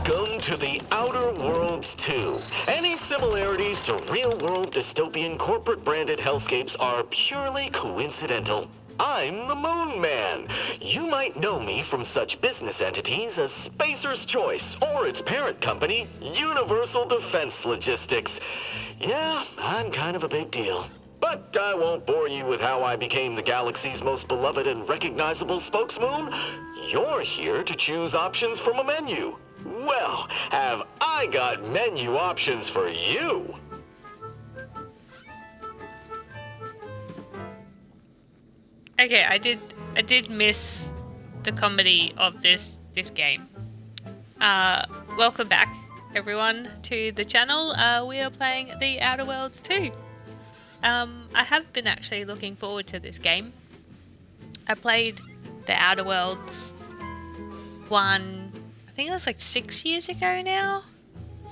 Welcome to the Outer Worlds 2. Any similarities to real-world dystopian corporate-branded hellscapes are purely coincidental. I'm the Moon Man. You might know me from such business entities as Spacer's Choice or its parent company, Universal Defense Logistics. Yeah, I'm kind of a big deal. But I won't bore you with how I became the galaxy's most beloved and recognizable spokesmoon. You're here to choose options from a menu. Well, have I got menu options for you? Okay, I did miss the comedy of this game. Welcome back, everyone, to the channel. We are playing the Outer Worlds 2. I have been actually looking forward to this game. I played the Outer Worlds 1, I think it was like 6 years ago now.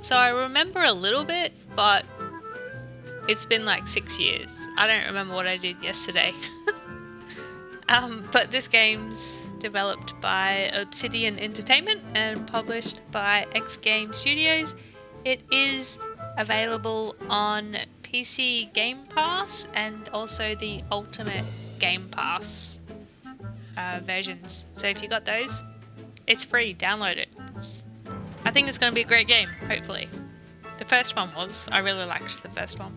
So I remember a little bit, but it's been like 6 years. I don't remember what I did yesterday. But this game's developed by Obsidian Entertainment and published by X Game Studios. It is available on PC Game Pass and also the Ultimate Game Pass versions. So if you got those, it's free. Download it. I think it's going to be a great game, hopefully. The first one was. I really liked the first one.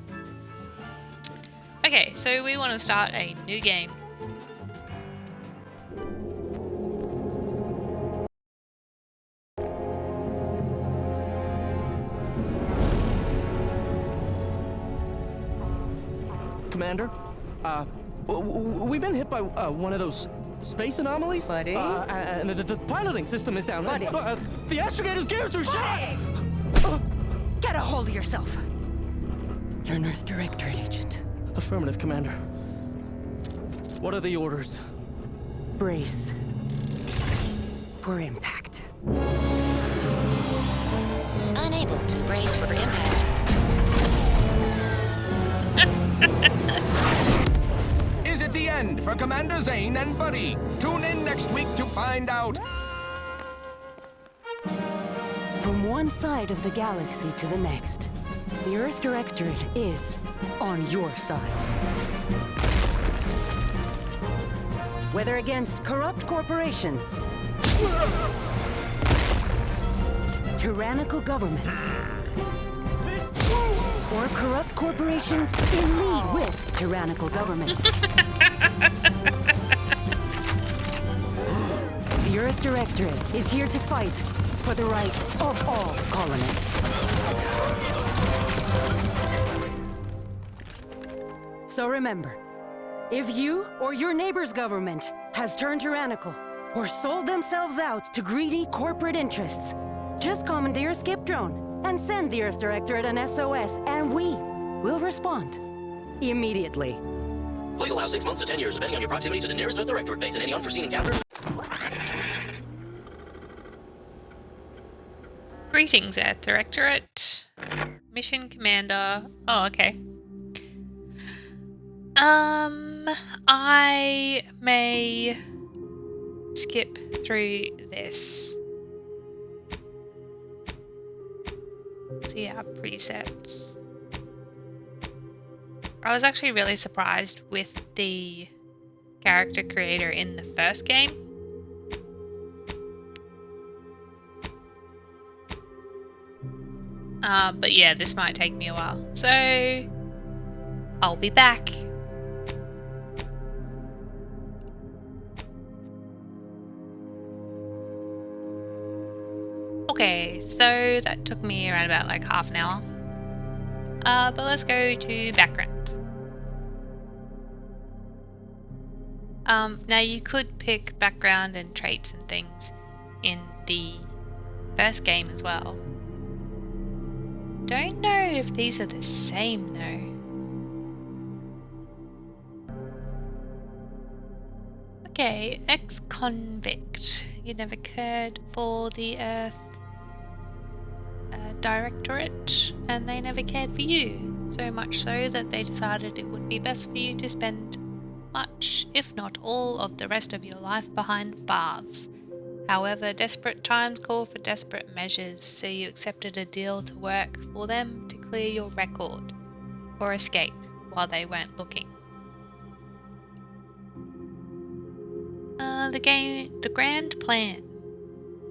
Okay, so we want to start a new game. Commander, we've been hit by one of those space anomalies. Buddy? And the piloting system is down. Buddy? The astrogator's gears are shot! Get a hold of yourself. You're an Earth Directorate agent. Affirmative, Commander. What are the orders? Brace for impact. Unable to brace for impact. Is it the end for Commander Zane and Buddy? Tune in next week to find out. From one side of the galaxy to the next, the Earth Directorate is on your side. Whether against corrupt corporations, tyrannical governments, or corrupt corporations in league with tyrannical governments. The Earth Directorate is here to fight for the rights of all colonists. So remember, if you or your neighbor's government has turned tyrannical or sold themselves out to greedy corporate interests, just commandeer a skip drone and send the Earth Directorate an SOS, and we will respond immediately. Please allow 6 months to 10 years, depending on your proximity to the nearest Earth Directorate base and any unforeseen encounters. Greetings, Earth Directorate. Mission Commander. Oh, okay. I may skip through this. See our presets. I was actually really surprised with the character creator in the first game. But yeah, this might take me a while. So I'll be back. Okay, so that took me around about like half an hour. But let's go to background. Now you could pick background and traits and things in the first game as well. Don't know if these are the same though. Okay, ex-convict. You never cared for the Earth Directorate, and they never cared for you. So much so that they decided it would be best for you to spend much, if not all, of the rest of your life behind bars. However, desperate times call for desperate measures, so you accepted a deal to work for them to clear your record, or escape while they weren't looking. The grand plan.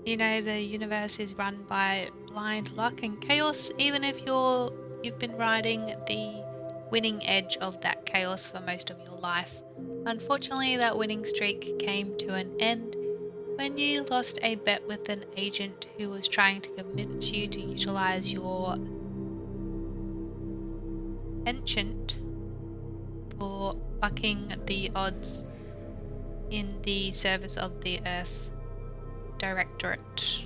You know, the universe is run by blind luck and chaos, even if you've been riding the winning edge of that chaos for most of your life. Unfortunately, that winning streak came to an end when you lost a bet with an agent who was trying to convince you to utilize your penchant for bucking the odds in the service of the Earth Directorate.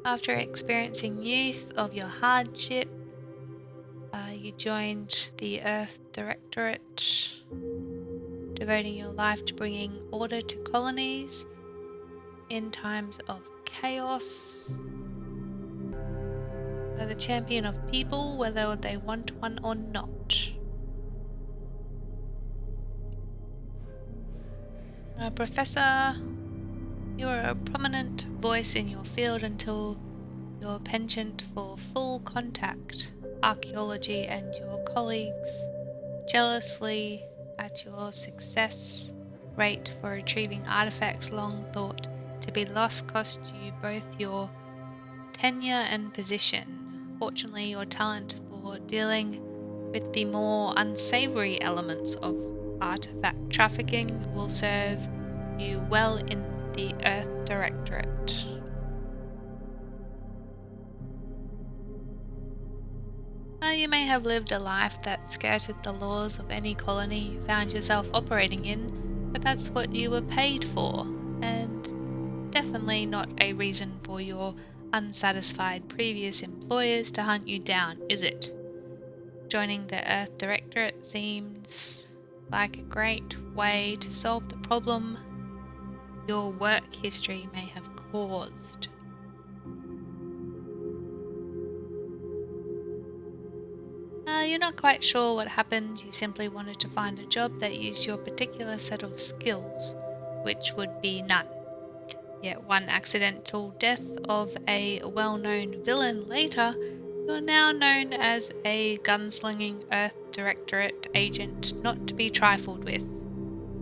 After experiencing youth of your hardship, you joined the Earth Directorate, devoting your life to bringing order to colonies in times of chaos. You're the champion of people, whether they want one or not. Professor, you are a prominent voice in your field until your penchant for full contact archaeology and your colleagues jealously at your success rate for retrieving artifacts long thought to be lost cost you both your tenure and position. Fortunately, your talent for dealing with the more unsavory elements of artifact trafficking will serve you well in the Earth Directorate. You may have lived a life that skirted the laws of any colony you found yourself operating in, but that's what you were paid for, and definitely not a reason for your unsatisfied previous employers to hunt you down, is it? Joining the Earth Directorate seems like a great way to solve the problem your work history may have caused. You're not quite sure what happened, you simply wanted to find a job that used your particular set of skills, which would be none. Yet one accidental death of a well-known villain later, you're now known as a gunslinging Earth Directorate agent not to be trifled with.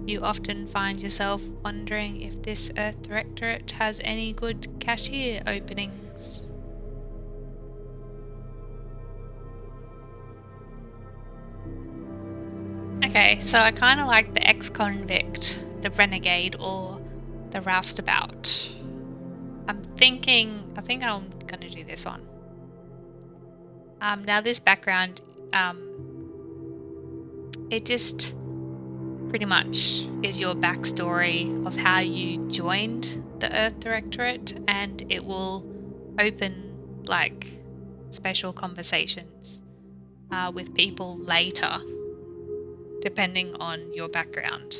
You often find yourself wondering if this Earth Directorate has any good cashier openings. Okay, so I kind of like the ex-convict, the renegade, or the roustabout. I think I'm gonna do this one. Now this background, it just pretty much is your backstory of how you joined the Earth Directorate, and it will open like special conversations with people later, depending on your background.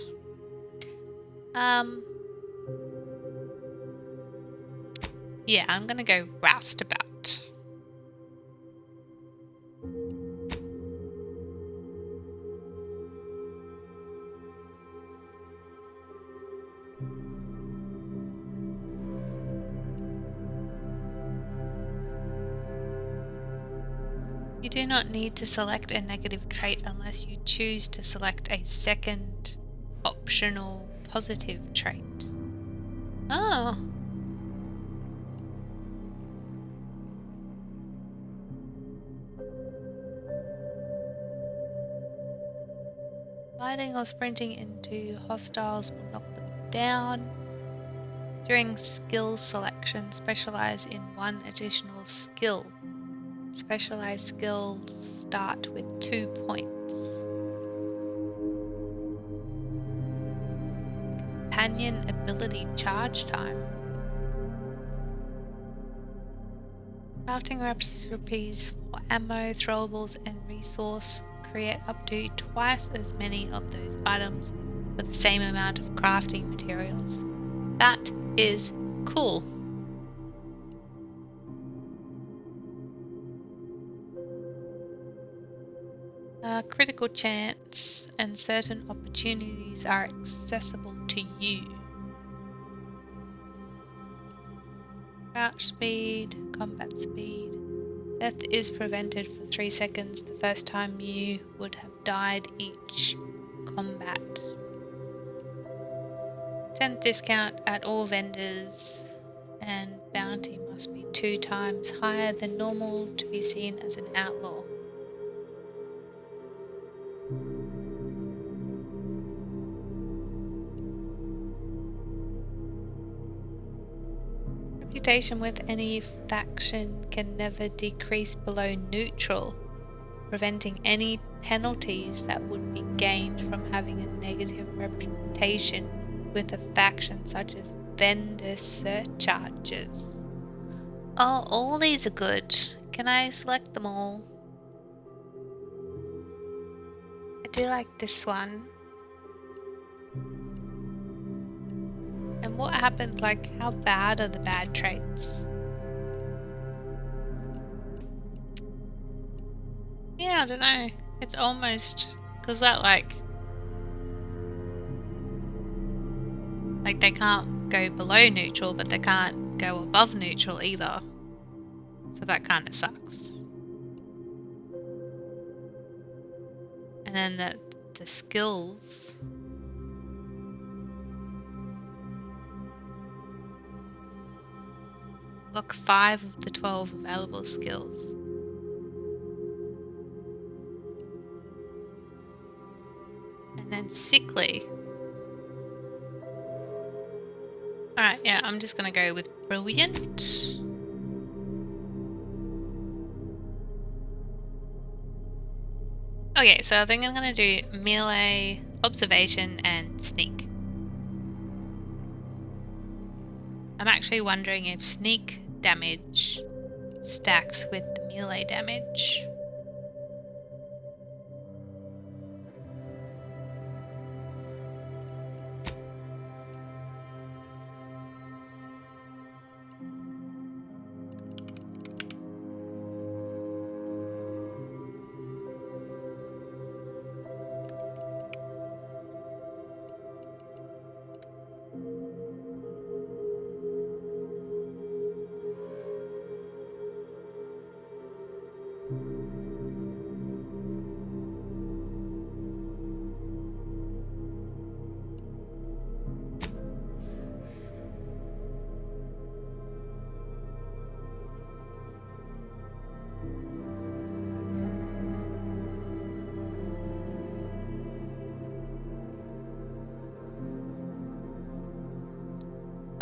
Yeah, I'm gonna go roustabout. You do not need to select a negative trait unless you choose to select a second optional positive trait. Oh. Sliding or sprinting into hostiles will knock them down. During skill selection, specialize in one additional skill. Specialized skills start with 2 points. Companion ability charge time. Crafting recipes for ammo, throwables, and resource. Create up to twice as many of those items with the same amount of crafting materials. That is cool. Critical chance and certain opportunities are accessible to you. Crouch speed, combat speed. Death is prevented for 3 seconds the first time you would have died each combat. 10th discount at all vendors, and bounty must be 2 times higher than normal to be seen as an outlaw. Reputation with any faction can never decrease below neutral, preventing any penalties that would be gained from having a negative reputation with a faction, such as vendor surcharges. Oh, all these are good. Can I select them all? I do like this one. And what happened, like, how bad are the bad traits? Yeah, I don't know. It's almost, because that like they can't go below neutral, but they can't go above neutral either. So that kind of sucks. And then the skills. Look 5 of the 12 available skills. And then sickly. Alright, yeah, I'm just gonna go with brilliant. Okay, so I think I'm gonna do melee, observation, and sneak. I'm actually wondering if sneak damage stacks with the melee damage.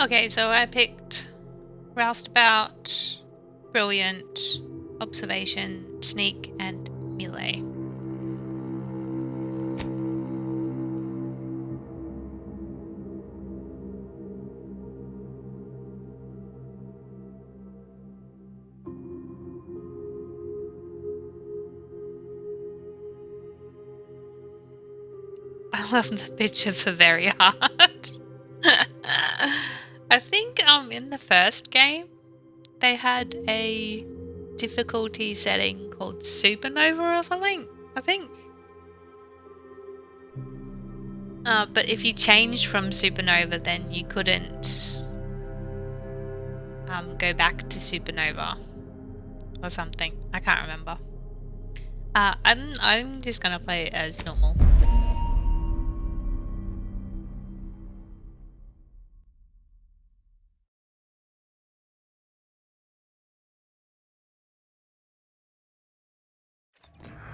Okay, so I picked roustabout, brilliant, observation, sneak, and melee. I love the picture for very hard. I think in the first game they had a difficulty setting called supernova or something, I think. But if you changed from supernova, then you couldn't go back to supernova or something. I can't remember. I'm just gonna play it as normal.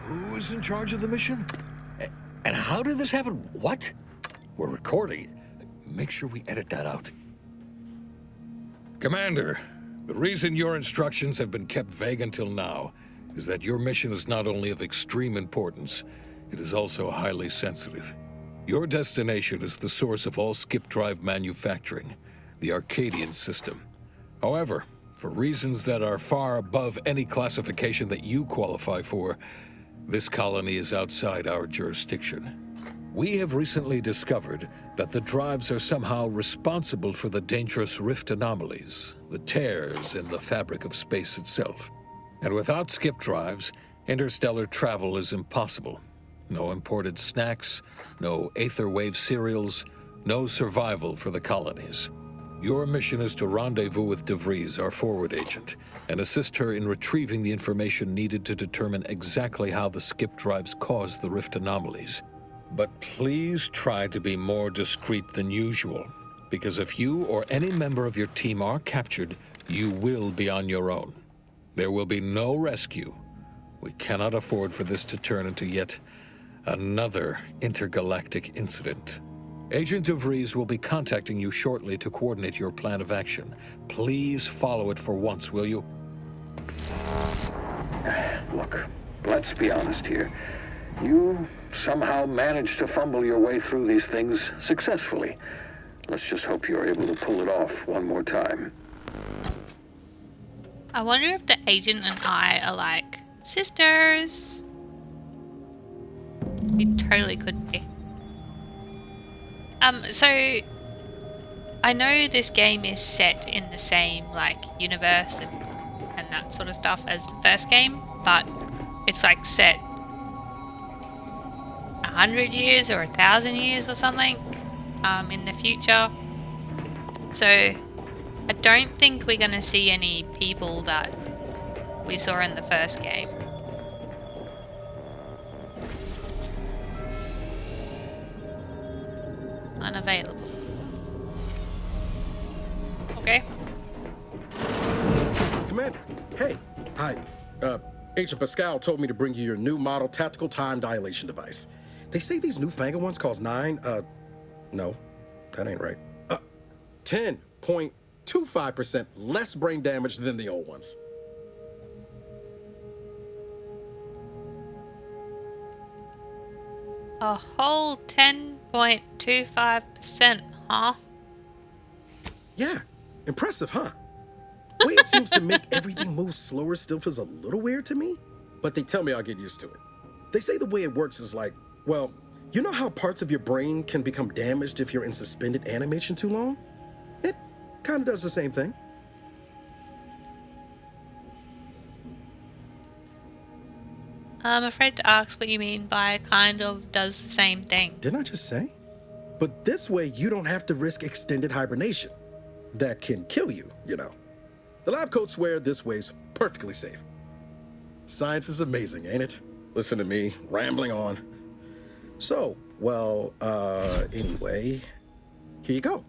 Who is in charge of the mission? And how did this happen? What? We're recording. Make sure we edit that out. Commander, the reason your instructions have been kept vague until now is that your mission is not only of extreme importance, it is also highly sensitive. Your destination is the source of all skip drive manufacturing, the Arcadian system. However, for reasons that are far above any classification that you qualify for, this colony is outside our jurisdiction. We have recently discovered that the drives are somehow responsible for the dangerous rift anomalies, the tears in the fabric of space itself. And without skip drives, interstellar travel is impossible. No imported snacks, no aether wave cereals, no survival for the colonies. Your mission is to rendezvous with DeVries, our forward agent, and assist her in retrieving the information needed to determine exactly how the skip drives caused the rift anomalies. But please try to be more discreet than usual, because if you or any member of your team are captured, you will be on your own. There will be no rescue. We cannot afford for this to turn into yet another intergalactic incident. Agent DeVries will be contacting you shortly to coordinate your plan of action. Please follow it for once, will you? Look, let's be honest here. You somehow managed to fumble your way through these things successfully. Let's just hope you're able to pull it off one more time. I wonder if the agent and I are like sisters. We totally could be. So I know this game is set in the same like universe and that sort of stuff as the first game, but it's like set 100 years or 1,000 years or something in the future. So I don't think we're going to see any people that we saw in the first game. Unavailable. Okay. Commander, hey. Hi. Agent Pascal told me to bring you your new model tactical time dilation device. They say these newfangled ones cause no, that ain't right. 10.25% less brain damage than the old ones. A whole 10.25%, huh? Yeah, impressive, huh? The way it seems to make everything move slower still feels a little weird to me, but they tell me I'll get used to it. They say the way it works is like, well, you know how parts of your brain can become damaged if you're in suspended animation too long? It kind of does the same thing. I'm afraid to ask what you mean by kind of does the same thing. Didn't I just say? But this way, you don't have to risk extended hibernation. That can kill you, you know. The lab coats swear this way's perfectly safe. Science is amazing, ain't it? Listen to me, rambling on. So, well, anyway, here you go.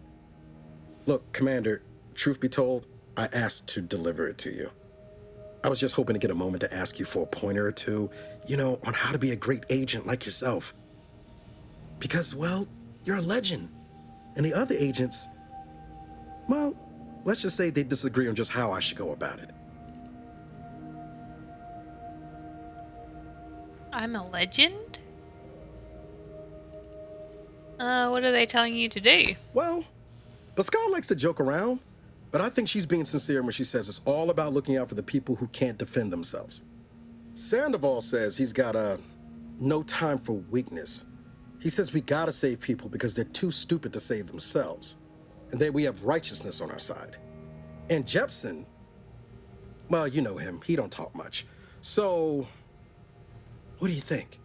Look, Commander, truth be told, I asked to deliver it to you. I was just hoping to get a moment to ask you for a pointer or two, you know, on how to be a great agent like yourself. Because, well, you're a legend. And the other agents, well, let's just say they disagree on just how I should go about it. I'm a legend? What are they telling you to do? Well, Pascal likes to joke around, but I think she's being sincere when she says it's all about looking out for the people who can't defend themselves. Sandoval says he's got no time for weakness. He says we gotta save people because they're too stupid to save themselves. And that we have righteousness on our side. And Jepson, well, you know him, he don't talk much. So, what do you think?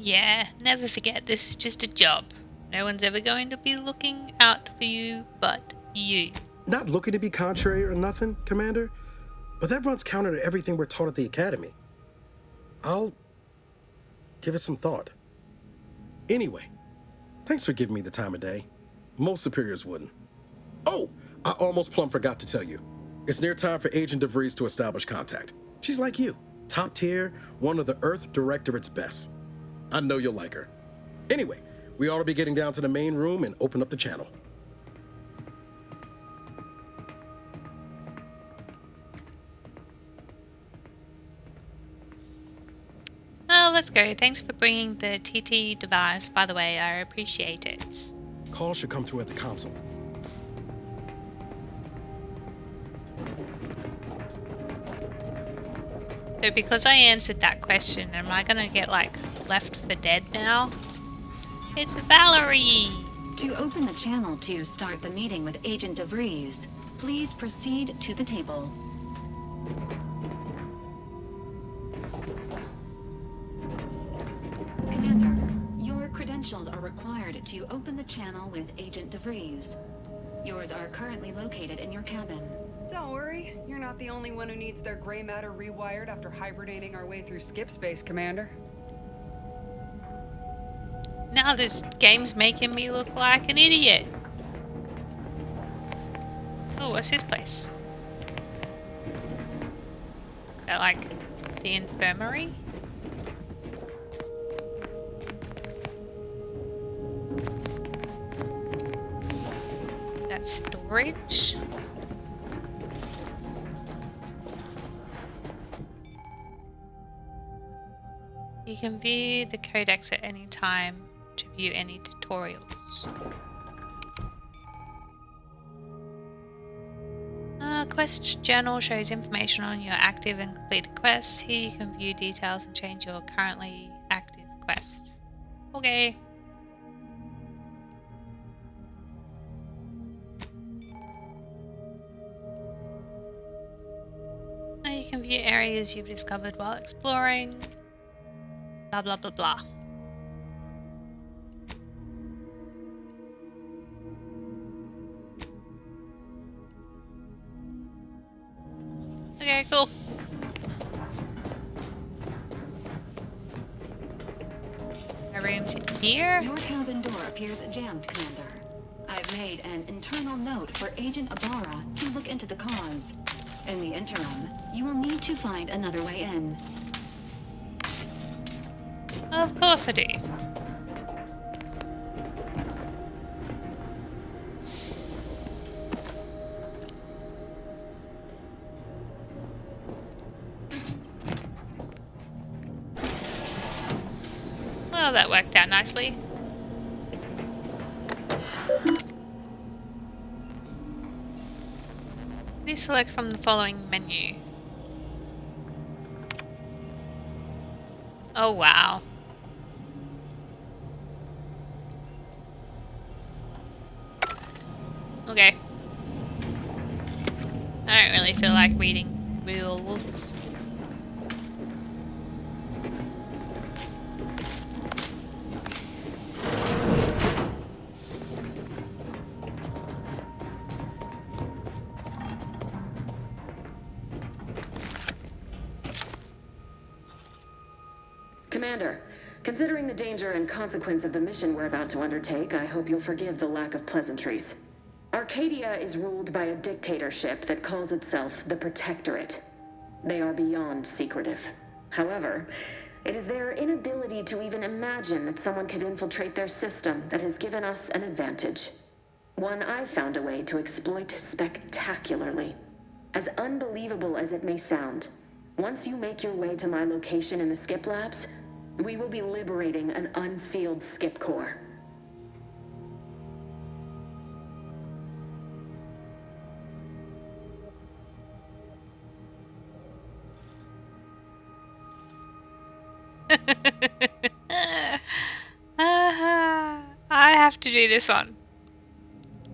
Yeah, never forget, this is just a job. No one's ever going to be looking out for you but you. Not looking to be contrary or nothing, Commander, but that runs counter to everything we're taught at the Academy. I'll give it some thought. Anyway, thanks for giving me the time of day. Most superiors wouldn't. Oh, I almost plumb forgot to tell you. It's near time for Agent DeVries to establish contact. She's like you, top tier, one of the Earth Directorate's best. I know you'll like her. Anyway, we ought to be getting down to the main room and open up the channel. Oh, let's go. Thanks for bringing the TT device, by the way. I appreciate it. Call should come through at the console. So because I answered that question, am I gonna get like left for dead now? It's Valerie! To open the channel to start the meeting with Agent DeVries, please proceed to the table. credentials are required to open the channel with Agent DeVries. Yours are currently located in your cabin. Don't worry, you're not the only one who needs their gray matter rewired after hibernating our way through skip space, Commander. Now this game's making me look like an idiot. Oh, what's this place? Is that like the infirmary? That's storage? You can view the codex at any time to view any tutorials. Quest journal shows information on your active and completed quests. Here you can view details and change your currently active quest. Okay. Now you can view areas you've discovered while exploring. Blah blah blah blah. Okay, cool. My room's in here. Your cabin door appears jammed, Commander. I've made an internal note for Agent Ibarra to look into the cause. In the interim, you will need to find another way in. Of course I do. Well, that worked out nicely. Please select from the following menu. Oh wow. Okay. I don't really feel like reading rules. Commander, considering the danger and consequence of the mission we're about to undertake, I hope you'll forgive the lack of pleasantries. Arcadia is ruled by a dictatorship that calls itself the Protectorate. They are beyond secretive. However, it is their inability to even imagine that someone could infiltrate their system that has given us an advantage. One I've found a way to exploit spectacularly. As unbelievable as it may sound, once you make your way to my location in the Skip Labs, we will be liberating an unsealed skip core. I have to do this one.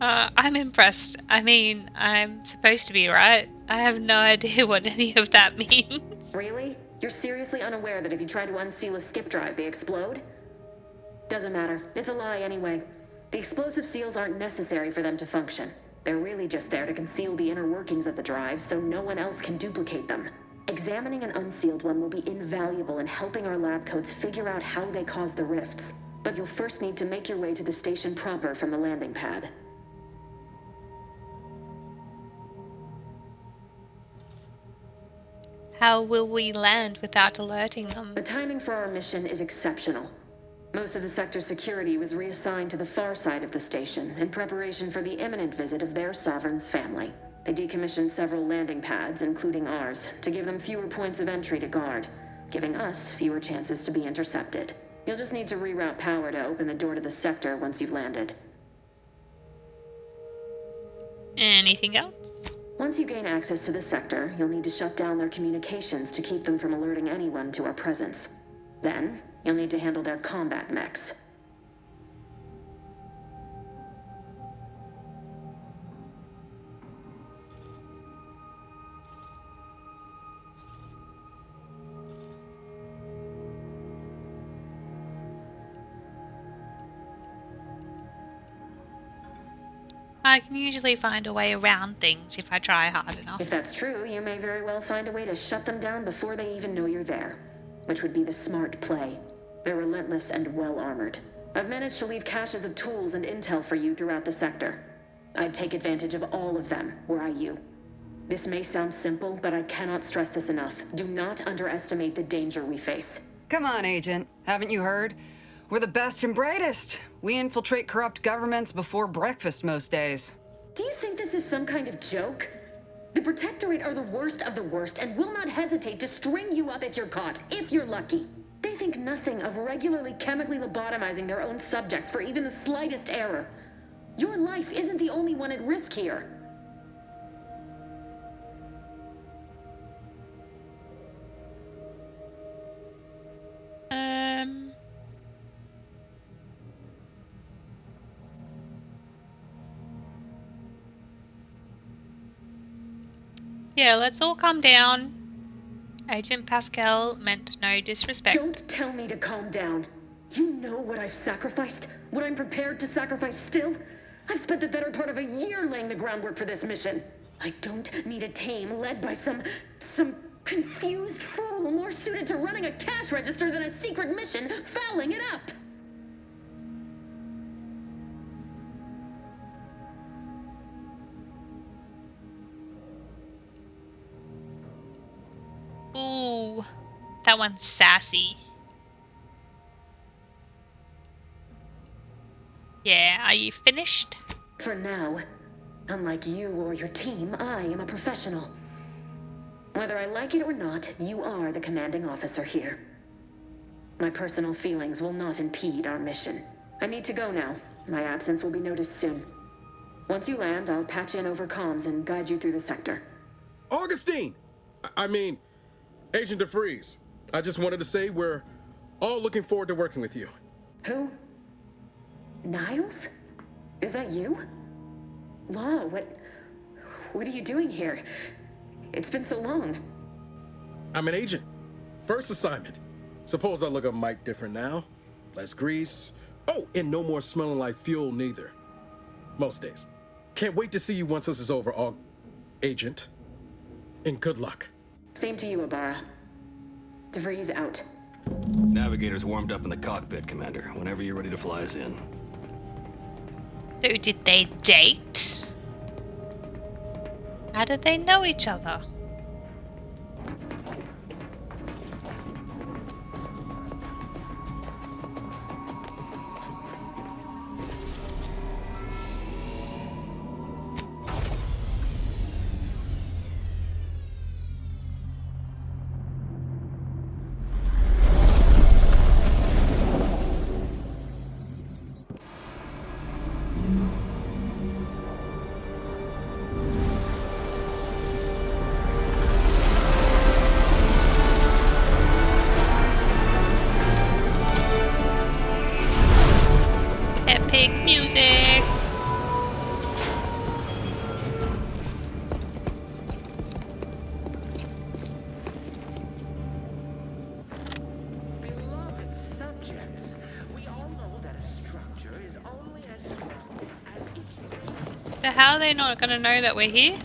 I'm impressed. I mean, I'm supposed to be, right? I have no idea what any of that means. Really? You're seriously unaware that if you try to unseal a skip drive, they explode? Doesn't matter. It's a lie anyway. The explosive seals aren't necessary for them to function. They're really just there to conceal the inner workings of the drive so no one else can duplicate them. Examining an unsealed one will be invaluable in helping our lab coats figure out how they caused the rifts. But you'll first need to make your way to the station proper from the landing pad. How will we land without alerting them? The timing for our mission is exceptional. Most of the sector's security was reassigned to the far side of the station in preparation for the imminent visit of their sovereign's family. They decommissioned several landing pads, including ours, to give them fewer points of entry to guard, giving us fewer chances to be intercepted. You'll just need to reroute power to open the door to the sector once you've landed. Anything else? Once you gain access to the sector, you'll need to shut down their communications to keep them from alerting anyone to our presence. Then, you'll need to handle their combat mechs. I can usually find a way around things if I try hard enough. If that's true, you may very well find a way to shut them down before they even know you're there, which would be the smart play. They're relentless and well-armored. I've managed to leave caches of tools and intel for you throughout the sector. I'd take advantage of all of them, were I you. This may sound simple, but I cannot stress this enough. Do not underestimate the danger we face. Come on, Agent. Haven't you heard? We're the best and brightest. We infiltrate corrupt governments before breakfast most days. Do you think this is some kind of joke? The Protectorate are the worst of the worst and will not hesitate to string you up if you're caught, if you're lucky. They think nothing of regularly chemically lobotomizing their own subjects for even the slightest error. Your life isn't the only one at risk here. Yeah, let's all calm down. Agent Pascal meant no disrespect. Don't tell me to calm down. You know what I've sacrificed? What I'm prepared to sacrifice still? I've spent the better part of a year laying the groundwork for this mission. I don't need a team led by some confused fool more suited to running a cash register than a secret mission fouling it up. Ooh, that one's sassy. Yeah, are you finished? For now. Unlike you or your team, I am a professional. Whether I like it or not, you are the commanding officer here. My personal feelings will not impede our mission. I need to go now. My absence will be noticed soon. Once you land, I'll patch in over comms and guide you through the sector. Augustine! I mean, Agent DeFreeze. I just wanted to say we're all looking forward to working with you. Who? Niles? Is that you? Law, what are you doing here? It's been so long. I'm an agent. First assignment. Suppose I look a mite different now. Less grease. Oh, and no more smelling like fuel neither. Most days. Can't wait to see you once this is over, Agent. And good luck. Same to you, Ibarra. DeVries out. Navigator's warmed up in the cockpit, Commander. Whenever you're ready to fly us in. So did they date? How did they know each other? Epic music! Beloved subjects, we all know that a structure is only as strong as its base. So how are they not gonna know that we're here?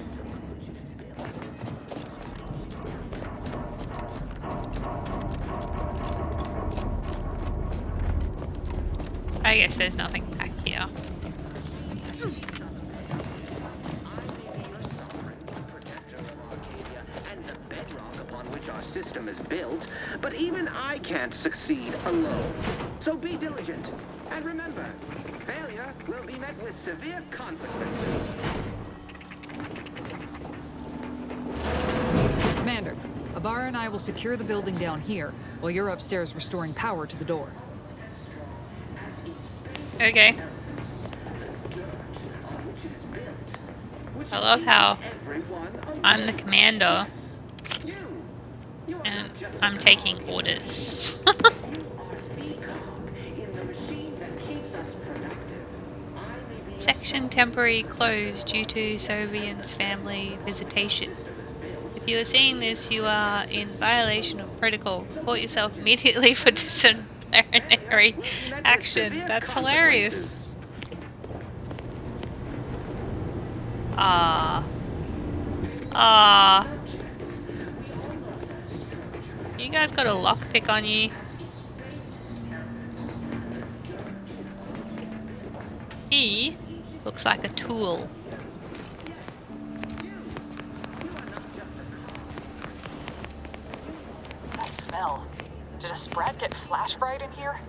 I guess there's nothing back here. And the bedrock upon which our system is built, but even I can't succeed alone. So be diligent, and remember, failure will be met with severe consequences. Commander, Ibarra and I will secure the building down here, while you're upstairs restoring power to the door. Okay. I love how I'm the commander and I'm taking orders. Section temporary closed due to Soviet's family visitation. If you are seeing this, you are in violation of protocol. Report yourself immediately for disciplinary action. That's hilarious. You guys got a lockpick on you. He looks like a tool. That smell. Did a sprat get flash fried in here?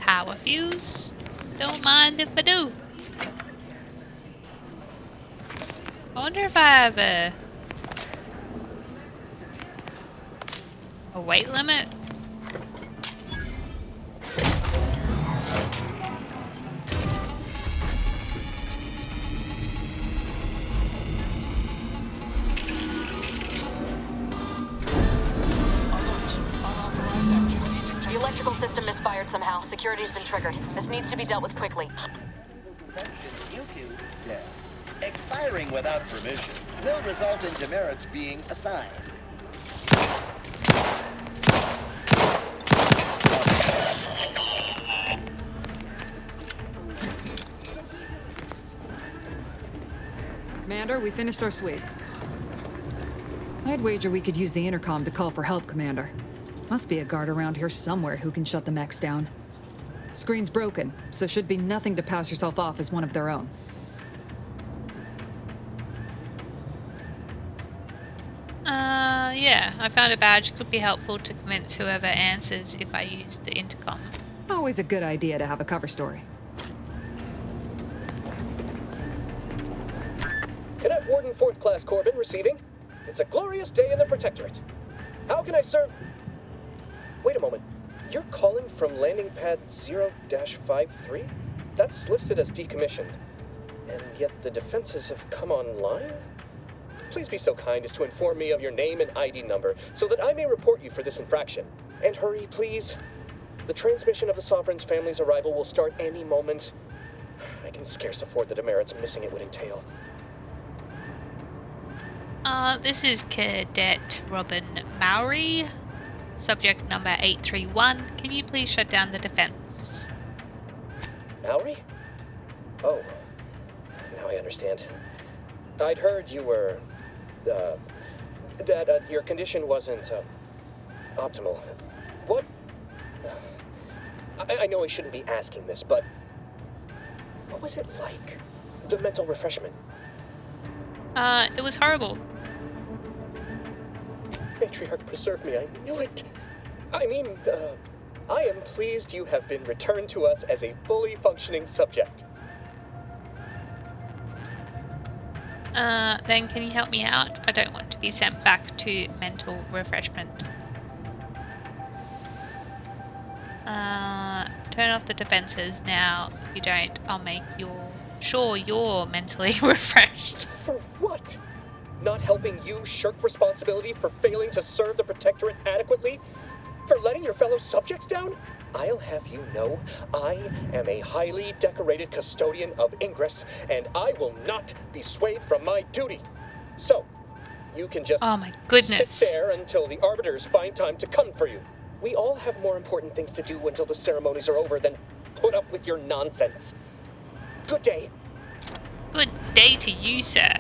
Power fuse. Don't mind if I do. I wonder if I have a weight limit. The electrical system misfired somehow. Security's been triggered. This needs to be dealt with quickly. Expiring without permission will result in demerits being assigned. Commander, we finished our sweep. I'd wager we could use the intercom to call for help, Commander. Must be a guard around here somewhere who can shut the mechs down. Screen's broken, so should be nothing to pass yourself off as one of their own. Yeah, I found a badge. Could be helpful to convince whoever answers if I use the intercom. Always a good idea to have a cover story. Cadet Warden 4th Class Corbin receiving. It's a glorious day in the Protectorate. How can I serve? Wait a moment. You're calling from landing pad 0-53? That's listed as decommissioned. And yet the defenses have come online? Please be so kind as to inform me of your name and ID number so that I may report you for this infraction. And hurry, please. The transmission of the Sovereign's family's arrival will start any moment. I can scarce afford the demerits missing it would entail. This is Cadet Robin Mowry, subject number 831. Can you please shut down the defense? Mowry? Oh, now I understand. I'd heard you were, that your condition wasn't, optimal. What? I know I shouldn't be asking this, but what was it like? The mental refreshment? It was horrible. Matriarch preserve me, I knew it. I mean, I am pleased you have been returned to us as a fully functioning subject. Then can you help me out? I don't want to be sent back to mental refreshment. Turn off the defenses now. If you don't, I'll make sure you're mentally refreshed. For what? Not helping you shirk responsibility for failing to serve the Protectorate adequately? For letting your fellow subjects down? I'll have you know, I am a highly decorated custodian of Ingress, and I will not be swayed from my duty. So, you can just oh my goodness. sit there until the Arbiters find time to come for you. We all have more important things to do until the ceremonies are over than put up with your nonsense. Good day. Good day to you, sir.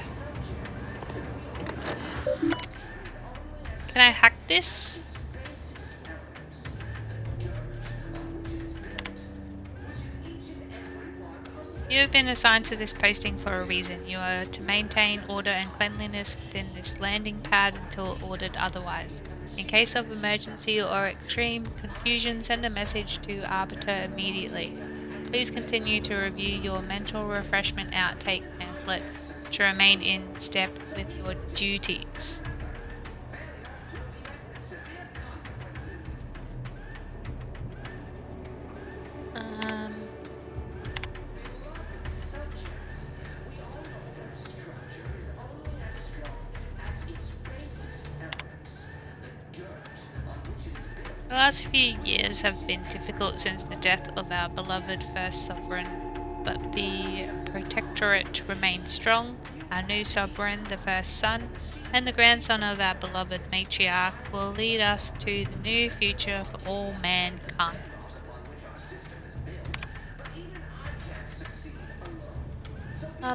Can I hack this? You have been assigned to this posting for a reason. You are to maintain order and cleanliness within this landing pad until ordered otherwise. In case of emergency or extreme confusion, send a message to Arbiter immediately. Please continue to review your mental refreshment outtake pamphlet to remain in step with your duties. The last few years have been difficult since the death of our beloved first sovereign, but the Protectorate remains strong. Our new sovereign, the first son, and the grandson of our beloved matriarch will lead us to the new future for all mankind.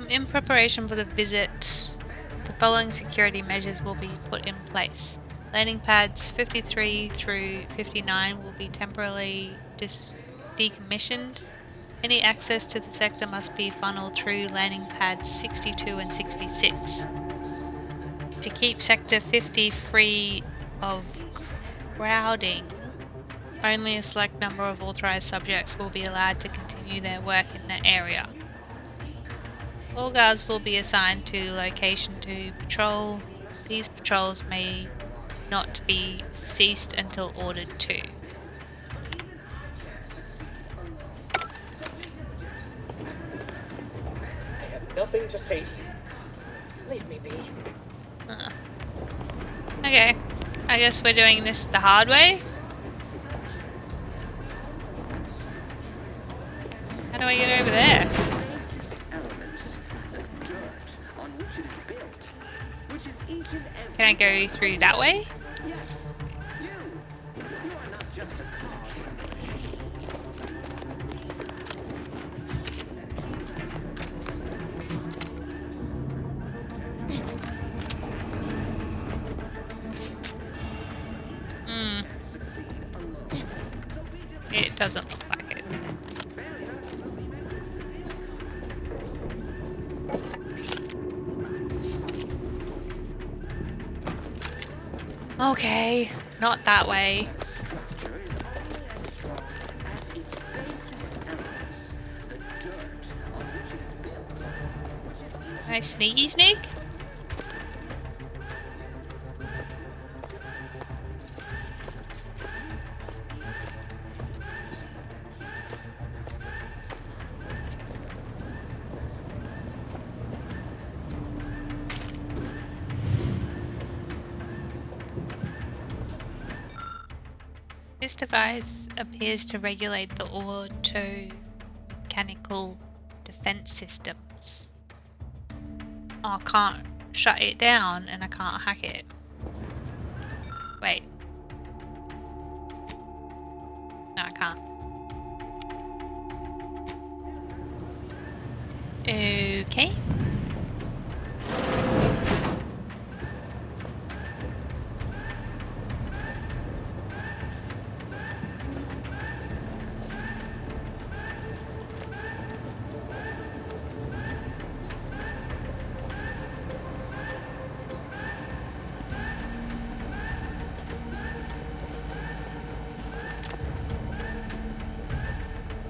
In preparation for the visit, the following security measures will be put in place. Landing pads 53 through 59 will be temporarily decommissioned. Any access to the sector must be funneled through landing pads 62 and 66. To keep Sector 50 free of crowding, only a select number of authorized subjects will be allowed to continue their work in the area. All guards will be assigned to location to patrol. These patrols may not be ceased until ordered to. I have nothing to say to you. Leave me be. Okay, I guess we're doing this the hard way. How do I get over there? Can I go through that way? It doesn't look like it. Okay, not that way. Can I sneaky sneak? This device appears to regulate the auto-mechanical defense systems. Oh, I can't shut it down and I can't hack it. Wait. No, I can't. Okay.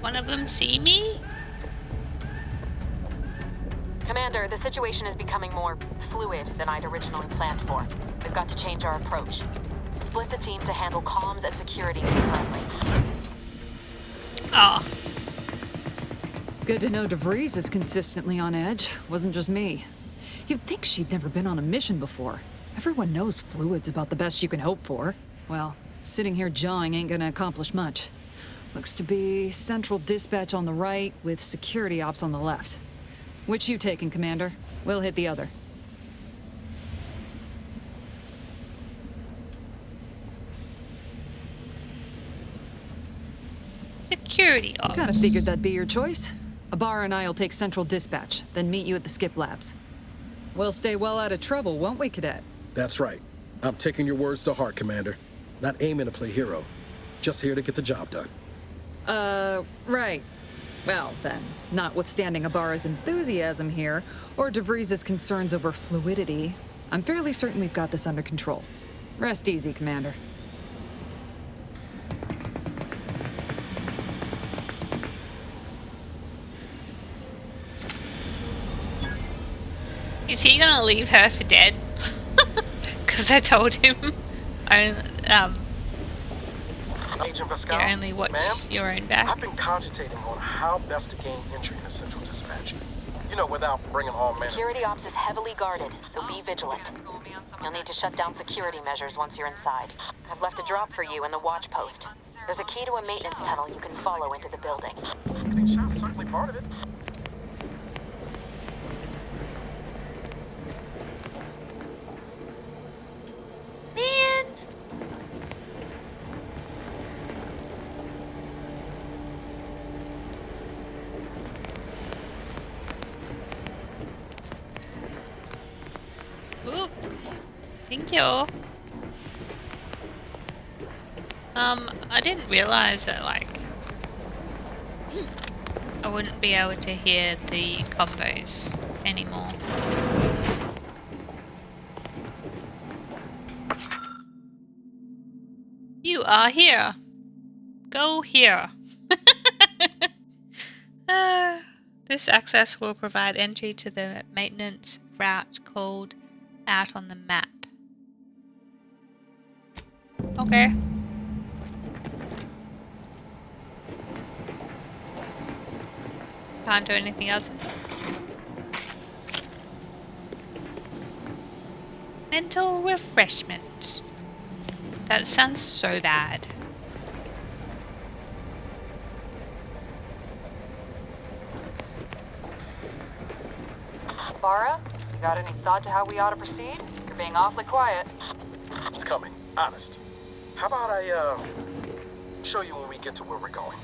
One of them see me? Commander, the situation is becoming more fluid than I'd originally planned for. We've got to change our approach. Split the team to handle comms and security concurrently. Oh. Good to know DeVries is consistently on edge. Wasn't just me. You'd think she'd never been on a mission before. Everyone knows fluid's about the best you can hope for. Well, sitting here jawing ain't gonna accomplish much. Looks to be central dispatch on the right with security ops on the left. Which you taking, Commander? We'll hit the other. Security ops. Kinda figured that'd be your choice. Ibarra and I'll take central dispatch, then meet you at the skip labs. We'll stay well out of trouble, won't we, Cadet? That's right. I'm taking your words to heart, Commander. Not aiming to play hero. Just here to get the job done. Right. Well, then, notwithstanding Ibarra's enthusiasm here, or DeVries' concerns over fluidity, I'm fairly certain we've got this under control. Rest easy, Commander. Is he gonna leave her for dead? Because I told him, Agent Pascal, you only watch your own back. I've been cogitating on how best to gain entry into Central Dispatch. You know, without bringing all men. Security ops is heavily guarded, so be vigilant. You'll need to shut down security measures once you're inside. I've left a drop for you in the watch post. There's a key to a maintenance tunnel you can follow into the building. Getting shot is certainly part of it. Man. Ooh. Thank you. I didn't realize that, like, I wouldn't be able to hear the combos anymore. You are here. Go here. This access will provide entry to the maintenance route called out on the map. Okay. Can't do anything else. Mental refreshment. That sounds so bad. Bara, you got any thought to how we ought to proceed? You're being awfully quiet. It's coming, honest. How about I, show you when we get to where we're going?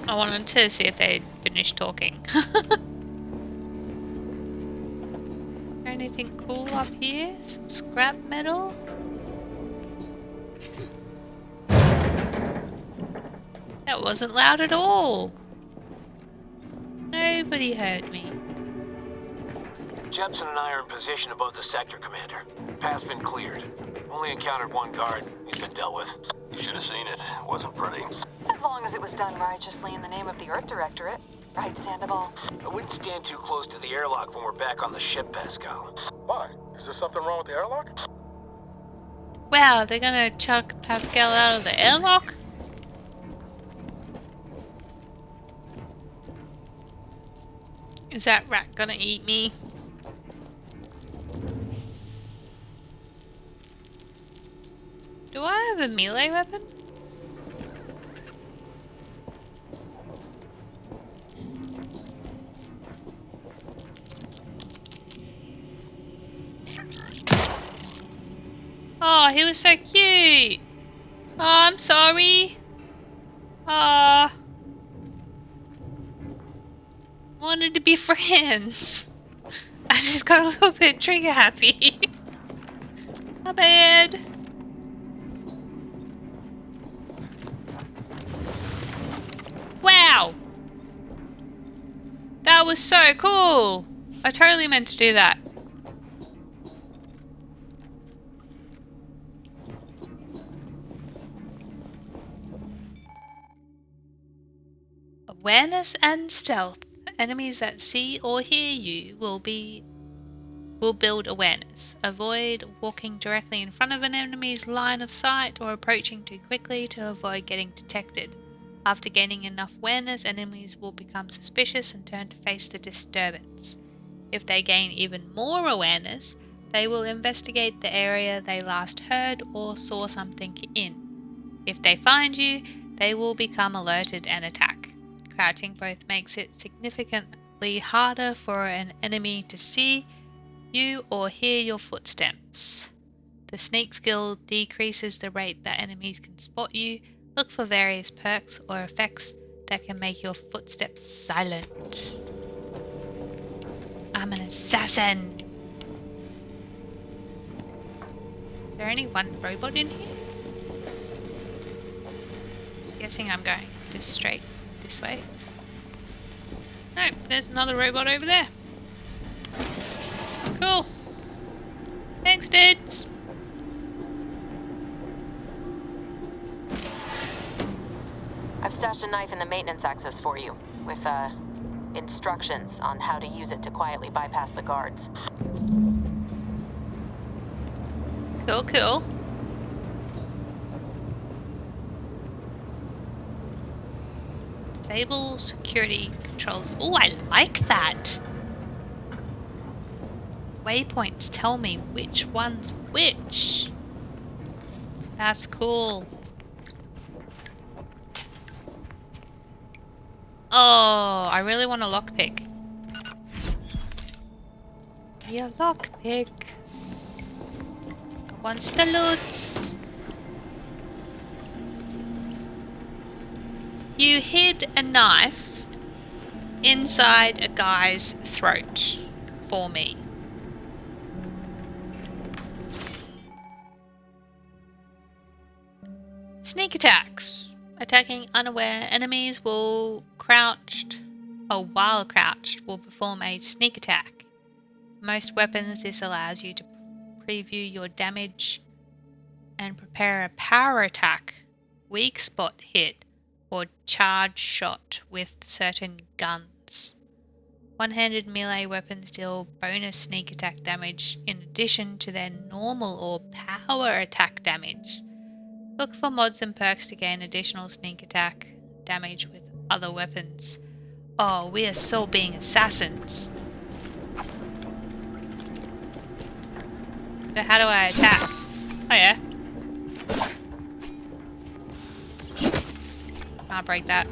I wanted to see if they'd finished talking. Anything cool up here? Some scrap metal? That wasn't loud at all. Nobody heard me. Jepson and I are in position above the sector, Commander. Path's been cleared. Only encountered one guard. He's been dealt with. You should have seen it. It wasn't pretty. As long as it was done righteously in the name of the Earth Directorate. Right, Sandoval? I wouldn't stand too close to the airlock when we're back on the ship, Pascal. Why? Is there something wrong with the airlock? Wow, they're gonna chuck Pascal out of the airlock? Is that rat gonna eat me? Do I have a melee weapon? Oh, he was so cute! Oh, I'm sorry! Wanted to be friends. I just got a little bit trigger happy. My bad. Wow! That was so cool! I totally meant to do that. Awareness and stealth. Enemies that see or hear you will build awareness. Avoid walking directly in front of an enemy's line of sight or approaching too quickly to avoid getting detected. After gaining enough awareness, enemies will become suspicious and turn to face the disturbance. If they gain even more awareness, they will investigate the area they last heard or saw something in. If they find you, they will become alerted and attack. Crouching both makes it significantly harder for an enemy to see you or hear your footsteps. The sneak skill decreases the rate that enemies can spot you. Look for various perks or effects that can make your footsteps silent. I'm an assassin! Is there only one robot in here? Guessing I'm going just straight this way. Nope, there's another robot over there. Cool. Thanks, dudes. I've stashed a knife in the maintenance access for you, with, instructions on how to use it to quietly bypass the guards. Cool, cool. Disable security controls. Oh, I like that. Waypoints tell me which one's which. That's cool. Oh, I really want a lockpick. Yeah, lockpick. I want the loot. You hid a knife inside a guy's throat for me. Sneak attacks. Attacking unaware enemies while crouched will perform a sneak attack. Most weapons, this allows you to preview your damage and prepare a power attack, weak spot hit, or charge shot with certain guns. One-handed melee weapons deal bonus sneak attack damage in addition to their normal or power attack damage. Look for mods and perks to gain additional sneak attack damage with other weapons. Oh, we are so being assassins. So how do I attack? Oh yeah. I'll break that.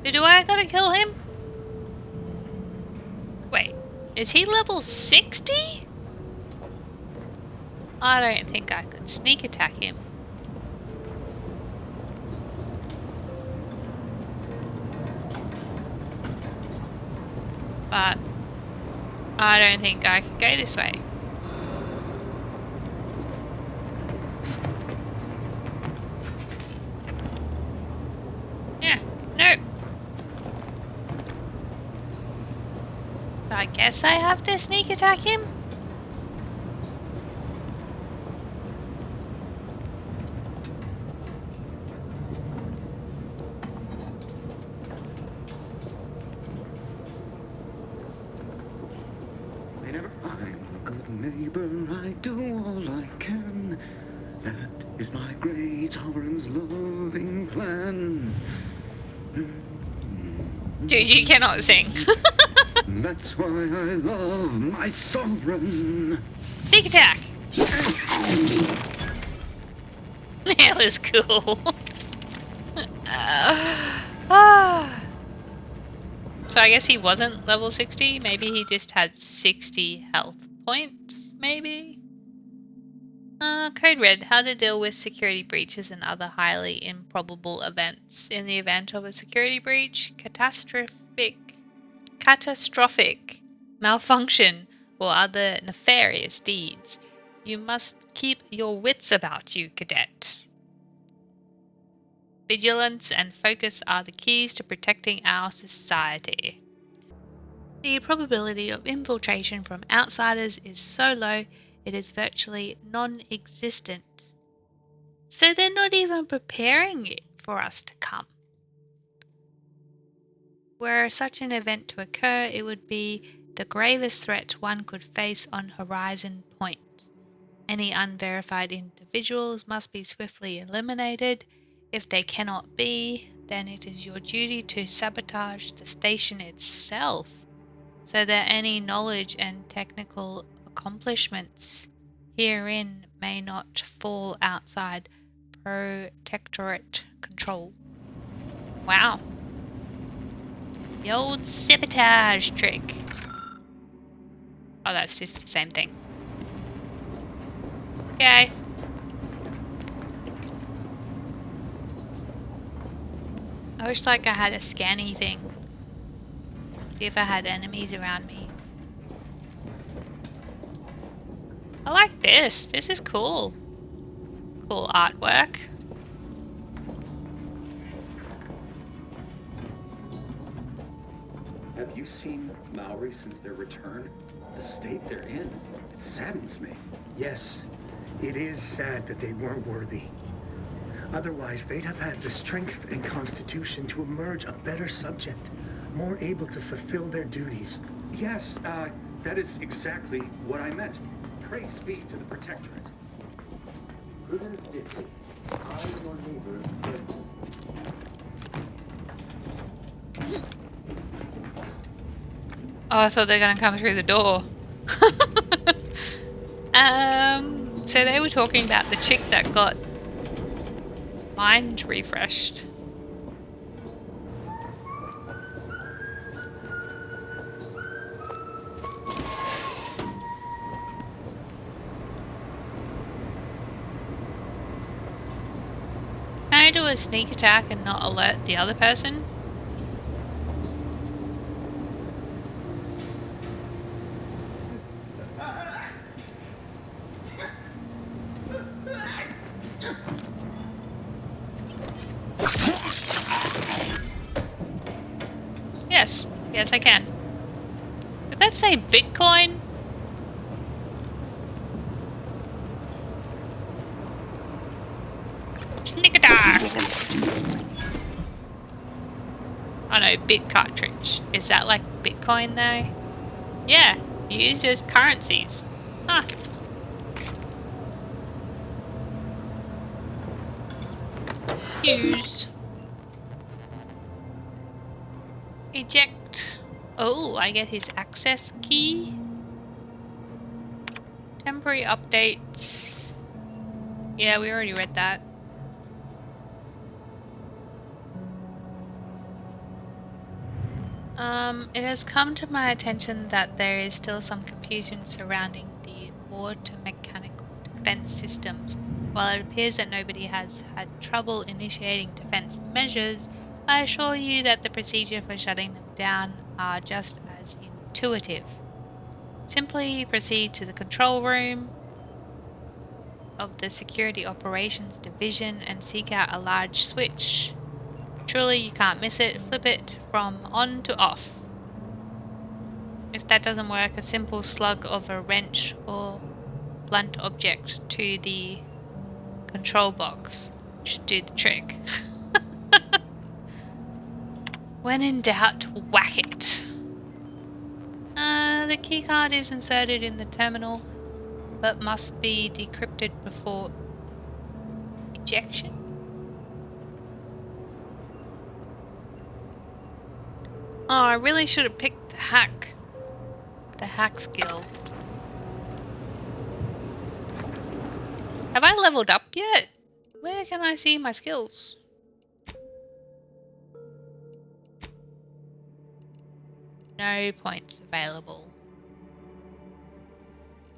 Do I gotta kill him? Wait, is he level 60? I don't think I could sneak attack him. But I don't think I can go this way. Yeah, no. I guess I have to sneak attack him. I'm a good neighbor, I do all I can. That is my great sovereign's loving plan. Dude, you cannot sing. That's why I love my sovereign. Sneak attack! That was cool. So I guess he wasn't level 60. Maybe he just had 60 health points, maybe? Code Red, how to deal with security breaches and other highly improbable events. In the event of a security breach, catastrophic malfunction, or other nefarious deeds, you must keep your wits about you, cadet. Vigilance and focus are the keys to protecting our society. The probability of infiltration from outsiders is so low, it is virtually non-existent. So they're not even preparing it for us to come. Were such an event to occur, it would be the gravest threat one could face on Horizon Point. Any unverified individuals must be swiftly eliminated. If they cannot be, then it is your duty to sabotage the station itself, so that any knowledge and technical accomplishments herein may not fall outside Protectorate control. Wow. The old sabotage trick. Oh, that's just the same thing. Okay. I wish like I had a scanny thing. See if I had enemies around me. I like this. This is cool. Cool artwork. Have you seen Maori since their return? The state they're in, it saddens me. Yes, it is sad that they weren't worthy. Otherwise, they'd have had the strength and constitution to emerge a better subject, more able to fulfill their duties. Yes, that is exactly what I meant. Praise be to the Protectorate. Prudence dictates. I, your neighbor, Oh, I thought they were gonna come through the door. So they were talking about the chick that got mind refreshed. I do a sneak attack and not alert the other person? Yes. Yes, I can. Did that say Bitcoin? Sneak attack! Oh no, bit cartridge. Is that like Bitcoin though? Yeah, used as currencies. Huh. Used. Eject. Oh, I get his access key. Temporary updates. Yeah, we already read that. It has come to my attention that there is still some confusion surrounding the auto-mechanical defense systems. While it appears that nobody has had trouble initiating defense measures, I assure you that the procedure for shutting them down are just as intuitive. Simply proceed to the control room of the Security Operations Division and seek out a large switch. Truly, you can't miss it. Flip it from on to off. If that doesn't work, a simple slug of a wrench or blunt object to the control box should do the trick. When in doubt, whack it. The keycard is inserted in the terminal, but must be decrypted before ejection. Oh, I really should have picked the hack skill. Have I leveled up yet? Where can I see my skills? No points available.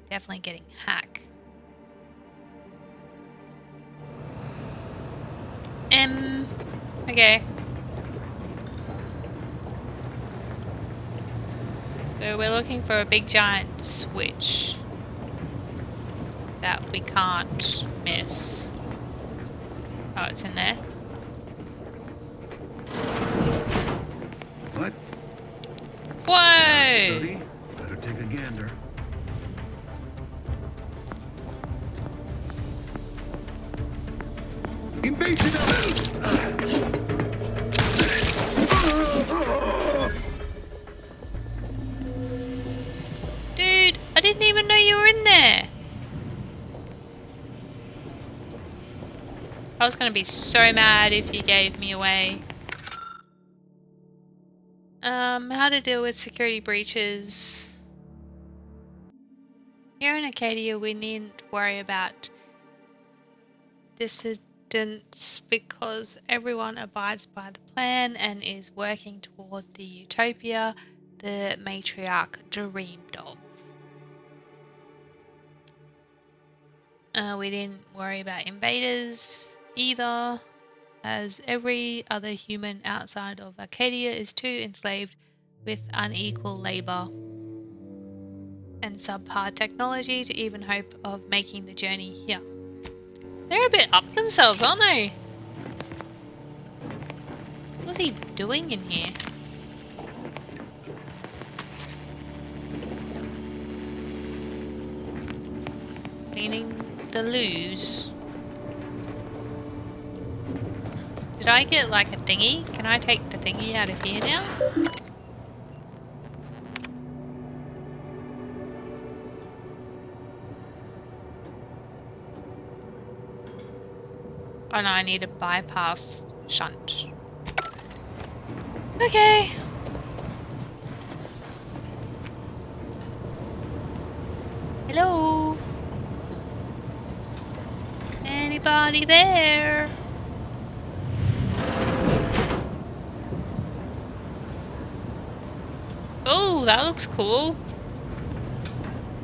Definitely getting hack. Okay. So we're looking for a big giant switch that we can't miss. Oh, it's in there. What? Whoa! Study? Better take a gander. Dude, I didn't even know you were in there. I was gonna be so mad if you gave me away. How to deal with security breaches. Here in Acadia, we needn't worry about dissidents because everyone abides by the plan and is working toward the utopia the matriarch dreamed of. We didn't worry about invaders either, as every other human outside of Acadia is too enslaved with unequal labor and subpar technology to even hope of making the journey here. They're a bit up themselves, aren't they? What's he doing in here? Cleaning the loos. Did I get like a thingy? Can I take the thingy out of here now? Oh no, I need a bypass shunt. Okay. Hello? Anybody there? Oh, that looks cool.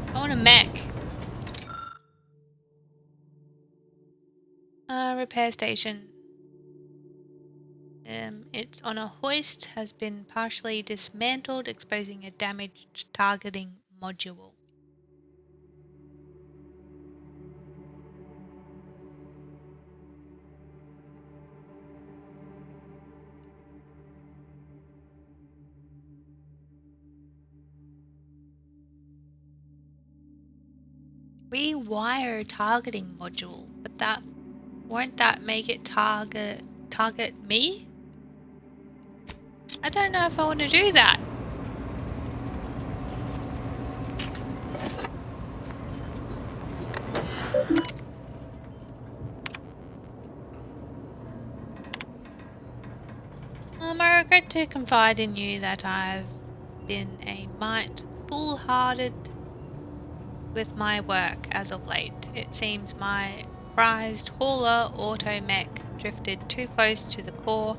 I want a mech. Repair station. It's on a hoist, has been partially dismantled, exposing a damaged targeting module. Rewire targeting module, but that won't that make it target me? I don't know if I want to do that. I regret to confide in you that I've been a mite foolhardy with my work as of late. It seems my prized hauler automech drifted too close to the core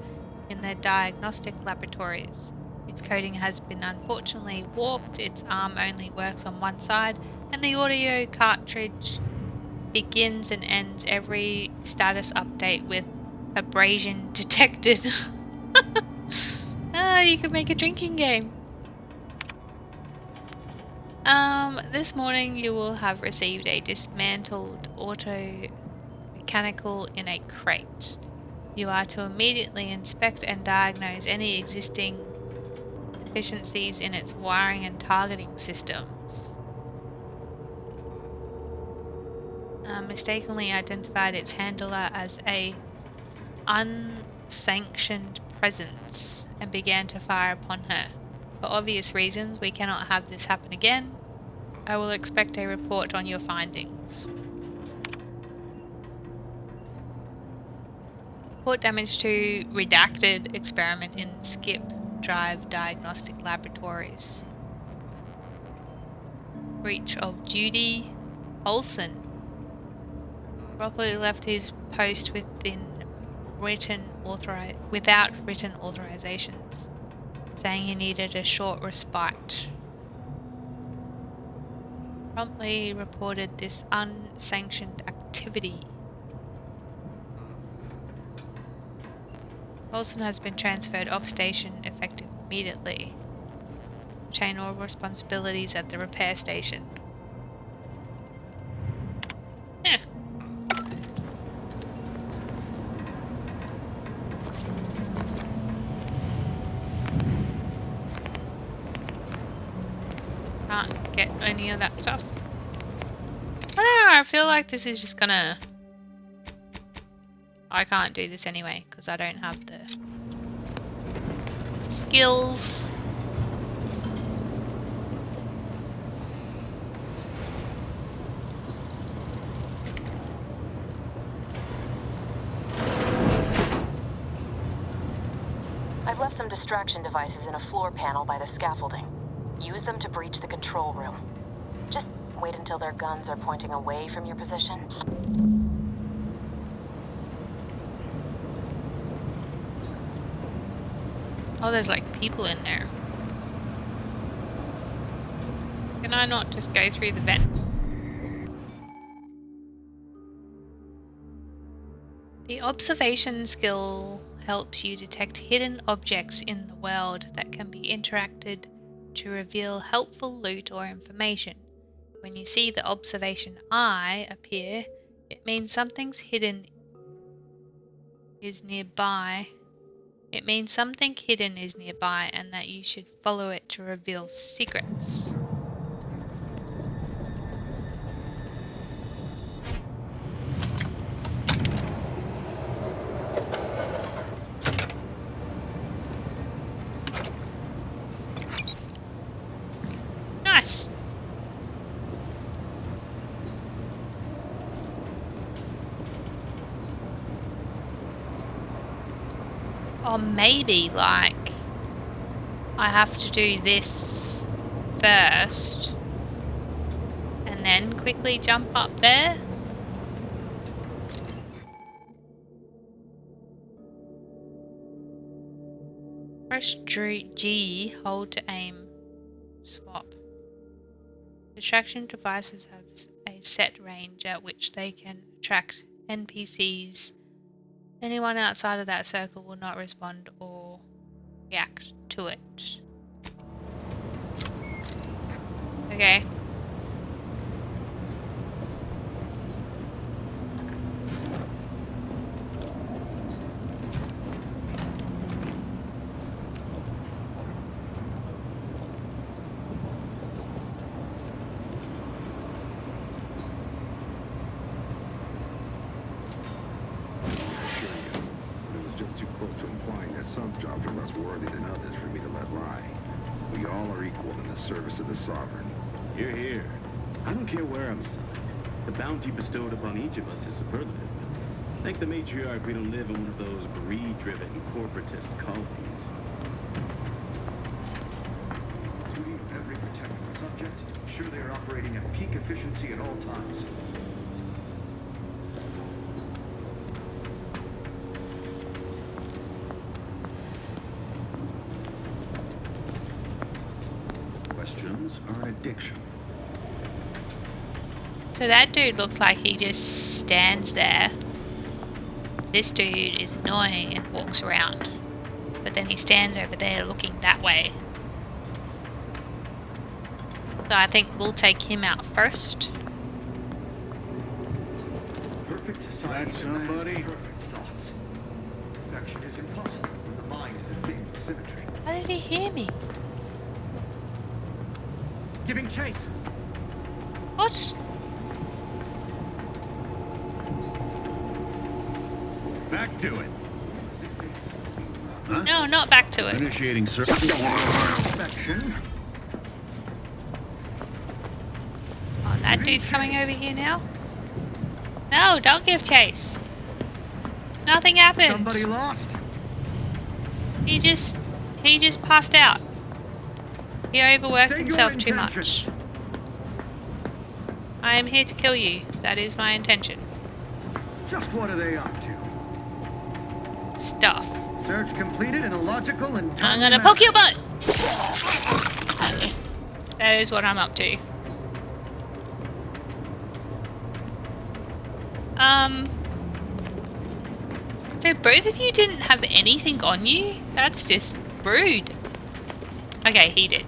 in the diagnostic laboratories. Its coding has been unfortunately warped, its arm only works on one side, and the audio cartridge begins and ends every status update with abrasion detected. You could make a drinking game. This morning you will have received a dismantled auto mechanical in a crate. You are to immediately inspect and diagnose any existing deficiencies in its wiring and targeting systems. Mistakenly identified its handler as a unsanctioned presence and began to fire upon her. For obvious reasons, we cannot have this happen again. I will expect a report on your findings. Report damage to redacted experiment in Skip Drive Diagnostic Laboratories. Breach of duty. Olsen properly left his post without written authorizations, saying he needed a short respite. Promptly reported this unsanctioned activity. Olsen has been transferred off station effective immediately. Retain all responsibilities at the repair station. Yeah. Can't get any of that stuff. I don't know, I feel like this is just gonna... I can't do this anyway, because I don't have the skills. I've left some distraction devices in a floor panel by the scaffolding. Use them to breach the control room. Just wait until their guns are pointing away from your position. Oh, there's like people in there. Can I not just go through the vent? The observation skill helps you detect hidden objects in the world that can be interacted to reveal helpful loot or information. When you see the observation eye appear, it means something's hidden is nearby. It means something hidden is nearby and that you should follow it to reveal secrets. Nice. Or maybe, like, I have to do this first and then quickly jump up there. Press G, hold to aim, swap. Distraction devices have a set range at which they can attract NPCs Anyone outside of that circle will not respond or react to it. Okay. Some jobs are less worthy than others for me to let lie. We all are equal in the service of the Sovereign. Hear, hear. I don't care where I'm assigned. The bounty bestowed upon each of us is superlative. Thank the matriarch we don't live in one of those greed-driven corporatist colonies. It's the duty of every protected subject to ensure they are operating at peak efficiency at all times. Are an addiction. So that dude looks like he just stands there. This dude is annoying and walks around. But then he stands over there looking that way. So I think we'll take him out first. Perfect society somebody. Perfect thoughts. Perfection is impossible when the mind is a thing of symmetry. How did he hear me? Giving chase. What? Back to it. Huh? No, not back to it. Initiating search. Inspection. Oh, that dude's coming over here now. No, don't give chase. Nothing happened. Somebody lost. He just passed out. He overworked himself too much. I am here to kill you. That is my intention. Just what are they up to? Stuff. Search completed in a logical and I'm gonna poke your butt! That is what I'm up to. So both of you didn't have anything on you? That's just rude. Okay, he did.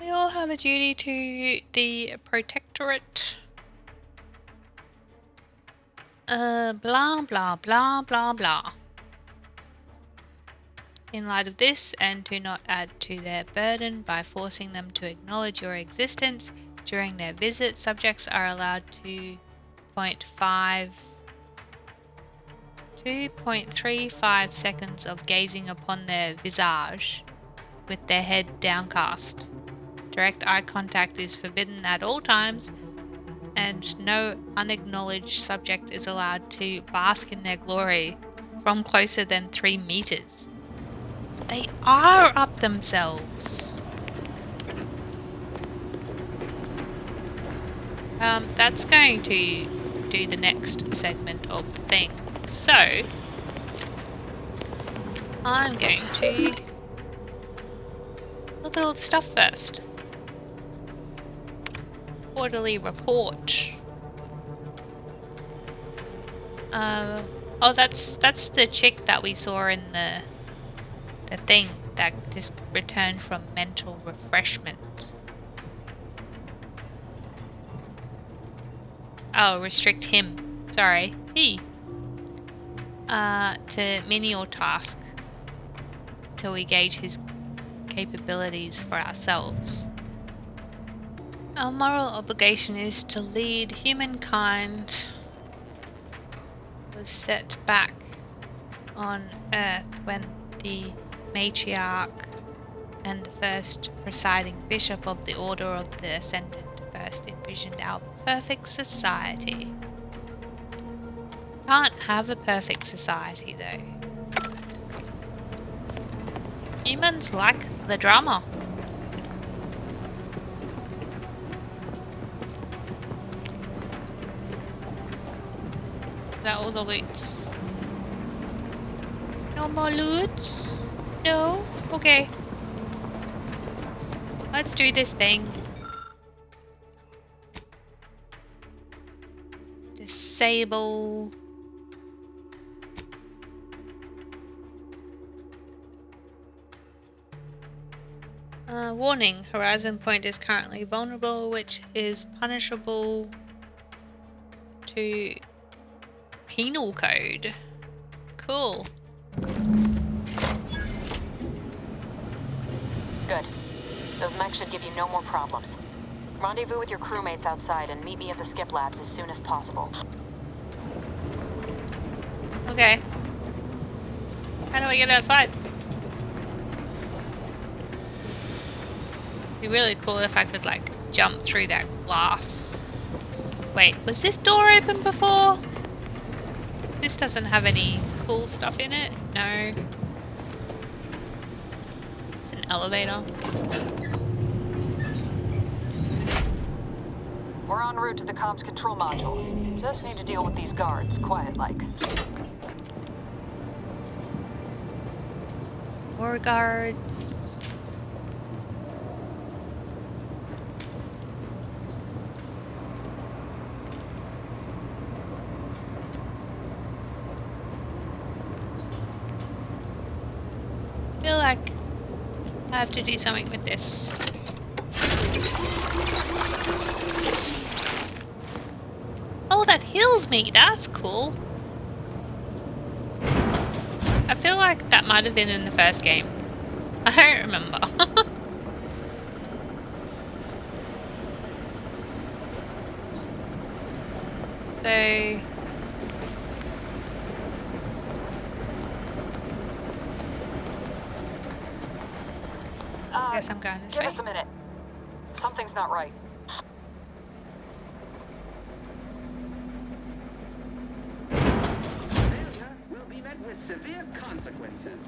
We all have a duty to the Protectorate. Blah, blah, blah, blah, blah. In light of this, and to not add to their burden by forcing them to acknowledge your existence during their visit, subjects are allowed 2.35 seconds of gazing upon their visage with their head downcast. Direct eye contact is forbidden at all times, and no unacknowledged subject is allowed to bask in their glory from closer than 3 meters. They are up themselves. That's going to do the next segment of the thing. So, I'm going to look at all the stuff first. Quarterly report. Oh, that's the chick that we saw in the thing that just returned from mental refreshment. Oh, restrict him. Sorry, he. To menial task till we gauge his capabilities for ourselves. Our moral obligation is to lead humankind. Was set back on Earth when the matriarch and the first presiding bishop of the Order of the Ascendant first envisioned our perfect society. Can't have a perfect society though. Humans like the drama. Is that all the loots? No more loot? No? Okay. Let's do this thing. disable. Warning, Horizon Point is currently vulnerable, which is punishable to penal code. Cool. Good. Those mechs should give you no more problems. Rendezvous with your crewmates outside and meet me at the skip labs as soon as possible. Okay. How do I get outside? It'd be really cool if I could, like, jump through that glass. Wait, was this door open before? This doesn't have any cool stuff in it. No. It's an elevator. We're en route to the comms control module. Just need to deal with these guards, quiet-like. More guards. I feel like I have to do something with this. Oh, that heals me. That's cool. I feel like that might have been in the first game. I don't remember. So... I guess I'm going this way. Give us a minute. Something's not right. Failure will be met with severe consequences.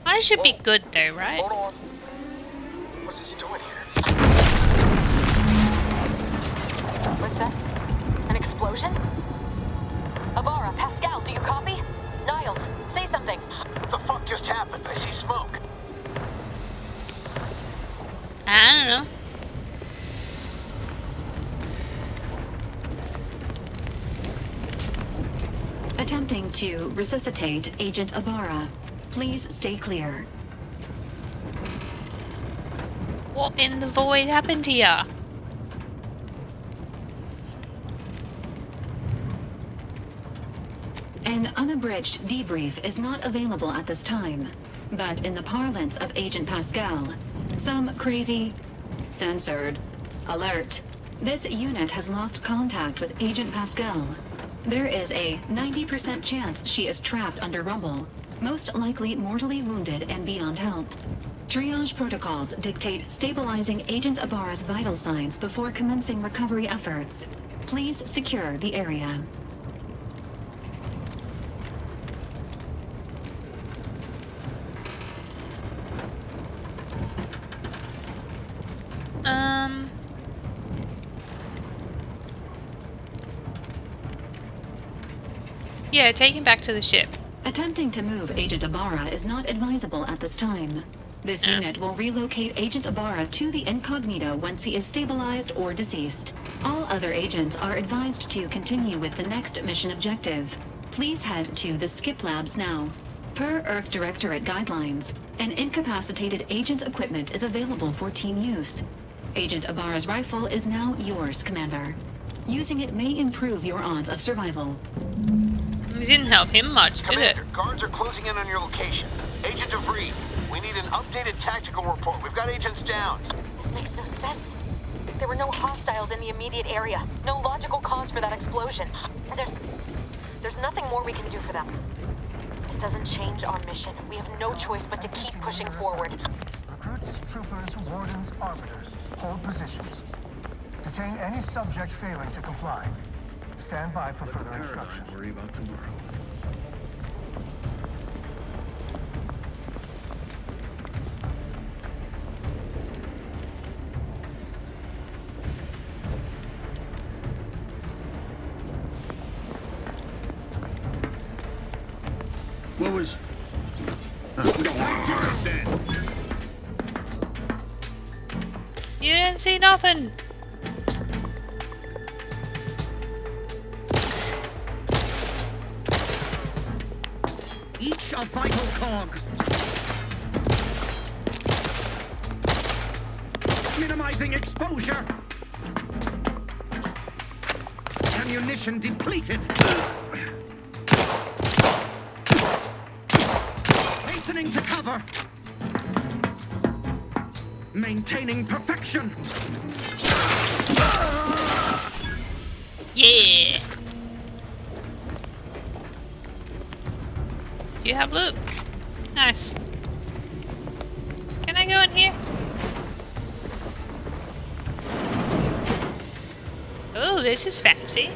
I should be good though, right? Hold on. What's this doing here? What's that? An explosion? Avara, Pascal, do you copy? Niles, say something. What the fuck just happened? I see smoke. I don't know. Attempting to resuscitate Agent Abara. Please stay clear. What in the void happened here? An unabridged debrief is not available at this time, but in the parlance of Agent Pascal, some crazy, censored, alert. This unit has lost contact with Agent Pascal. There is a 90% chance she is trapped under rubble, most likely mortally wounded and beyond help. Triage protocols dictate stabilizing Agent Abara's vital signs before commencing recovery efforts. Please secure the area. Yeah, take him back to the ship. Attempting to move Agent Abara is not advisable at this time. This unit will relocate Agent Abara to the incognito once he is stabilized or deceased. All other agents are advised to continue with the next mission objective. Please head to the skip labs now. Per Earth Directorate guidelines, an incapacitated agent's equipment is available for team use. Agent Abara's rifle is now yours, Commander. Using it may improve your odds of survival. It didn't help him much, did it? Commander, guards are closing in on your location. Agent DeVries, we need an updated tactical report. We've got agents down. This makes no sense. There were no hostiles in the immediate area. No logical cause for that explosion. There's nothing more we can do for them. This doesn't change our mission. We have no choice but to keep pushing forward. Recruits, troopers, wardens, arbiters. Hold positions. Detain any subject failing to comply. Stand by for further instructions. Worry about tomorrow. was... You didn't see nothing. Each a vital cog. Minimizing exposure. Ammunition depleted. Hastening to cover. Maintaining perfection. Yeah. Do you have loot? Nice. Can I go in here? Oh, this is fancy.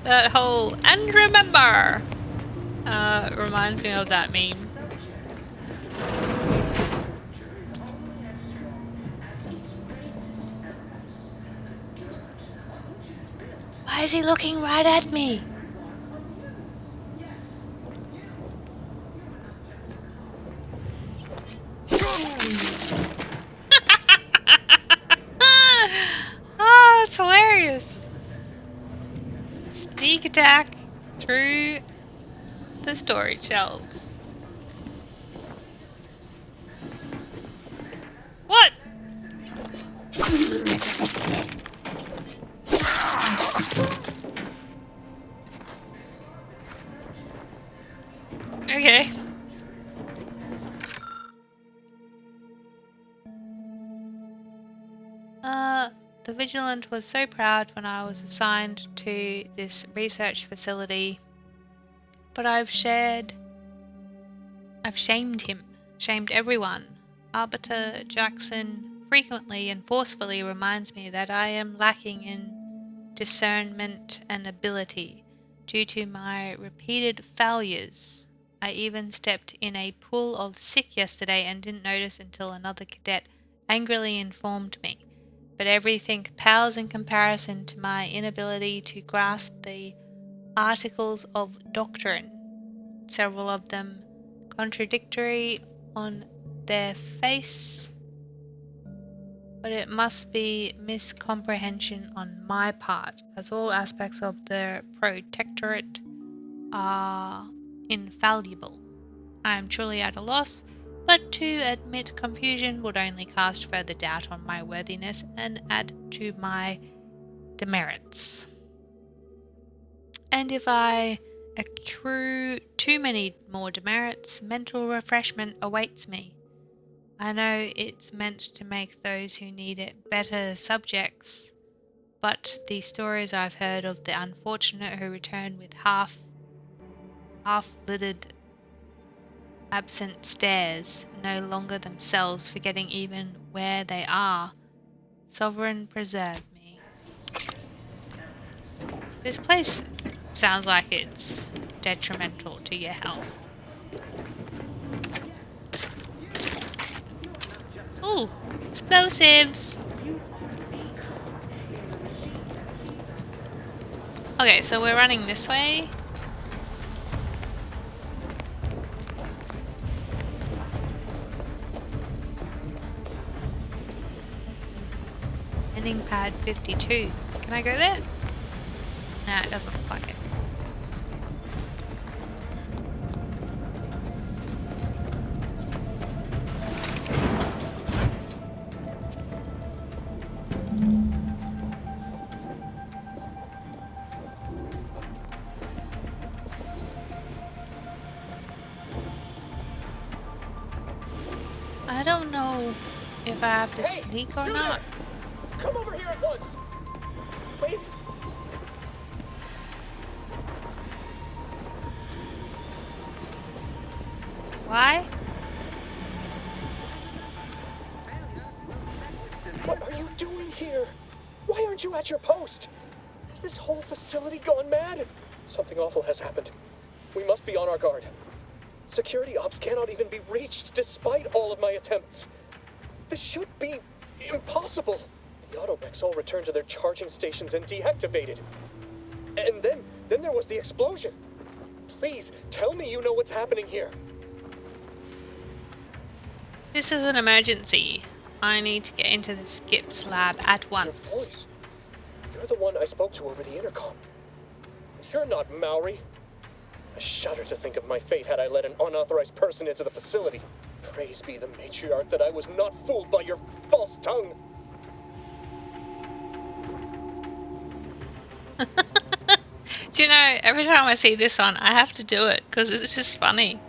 That whole "and remember" reminds me of that meme. Why is he looking right at me? Oh, that's hilarious. Sneak attack through the storage shelves. What? Okay. The Vigilant was so proud when I was assigned to this research facility, but I've shamed him, shamed everyone. Arbiter Jackson frequently and forcefully reminds me that I am lacking in discernment and ability due to my repeated failures. I even stepped in a pool of sick yesterday and didn't notice until another cadet angrily informed me. But everything pales in comparison to my inability to grasp the articles of doctrine, several of them contradictory on their face. But it must be miscomprehension on my part, as all aspects of the Protectorate are infallible. I am truly at a loss, but to admit confusion would only cast further doubt on my worthiness and add to my demerits. And if I accrue too many more demerits, mental refreshment awaits me. I know it's meant to make those who need it better subjects, but the stories I've heard of the unfortunate who return with half-lidded absent stares, no longer themselves, forgetting even where they are. Sovereign preserve me. This place sounds like it's detrimental to your health. Ooh, explosives! Okay, so we're running this way. Landing pad 52. Can I go there? Nah, it doesn't look like it. I don't know if I have to sneak or not. Come over here at once! Please? Why? What are you doing here? Why aren't you at your post? Has this whole facility gone mad? Something awful has happened. We must be on our guard. Security ops cannot even be reached despite all of my attempts. This should be impossible. The automechs all returned to their charging stations and deactivated. And then there was the explosion. Please, tell me you know what's happening here. This is an emergency. I need to get into the Skips lab at once. Your voice. You're the one I spoke to over the intercom. You're not Maori. I shudder to think of my fate had I let an unauthorized person into the facility. Praise be the matriarch that I was not fooled by your false tongue. Do you know, every time I see this one, I have to do it because it's just funny.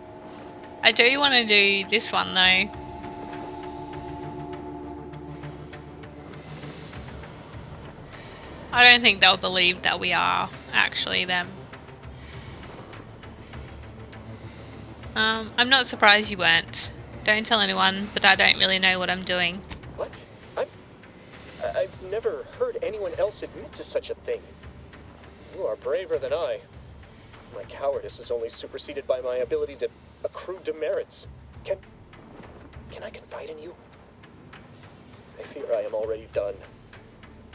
I do want to do this one though. I don't think they'll believe that we are actually them. I'm not surprised you weren't. Don't tell anyone, but I don't really know what I'm doing. What? I've never heard anyone else admit to such a thing. You are braver than I. My cowardice is only superseded by my ability to accrue demerits. Can I confide in you? I fear I am already done.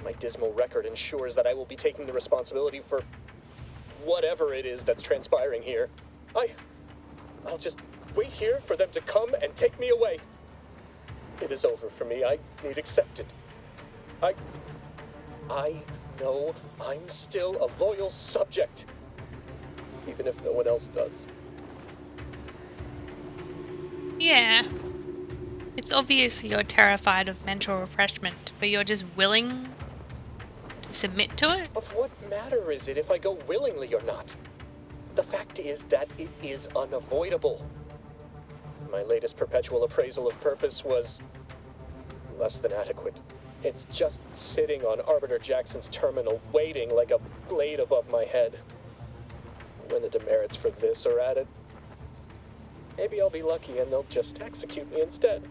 My dismal record ensures that I will be taking the responsibility for whatever it is that's transpiring here. I'll just wait here for them to come and take me away. It is over for me. I need accepted. I know I'm still a loyal subject, even if no one else does. Yeah. It's obvious you're terrified of mental refreshment, but you're just willing to submit to it? Of what matter is it if I go willingly or not? The fact is that it is unavoidable. My latest perpetual appraisal of purpose was less than adequate. It's just sitting on Arbiter Jackson's terminal, waiting like a blade above my head. When the demerits for this are added, maybe I'll be lucky and they'll just execute me instead.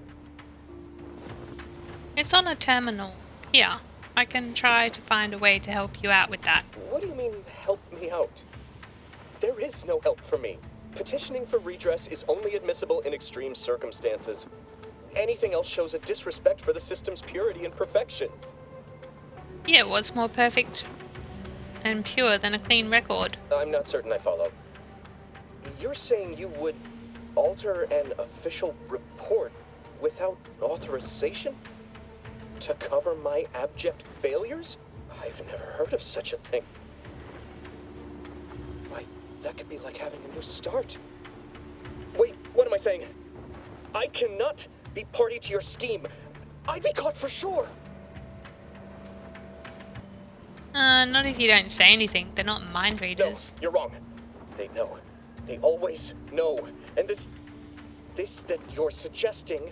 It's on a terminal. Here, I can try to find a way to help you out with that. What do you mean, help me out? There is no help for me. Petitioning for redress is only admissible in extreme circumstances. Anything else shows a disrespect for the system's purity and perfection. Yeah, what's more perfect and pure than a clean record? I'm not certain I follow. You're saying you would alter an official report without authorization? To cover my abject failures? I've never heard of such a thing. Why, that could be like having a new start. Wait, what am I saying? I cannot be party to your scheme. I'd be caught for sure. Not if you don't say anything. They're not mind readers. No, you're wrong. They know. They always know. And this that you're suggesting,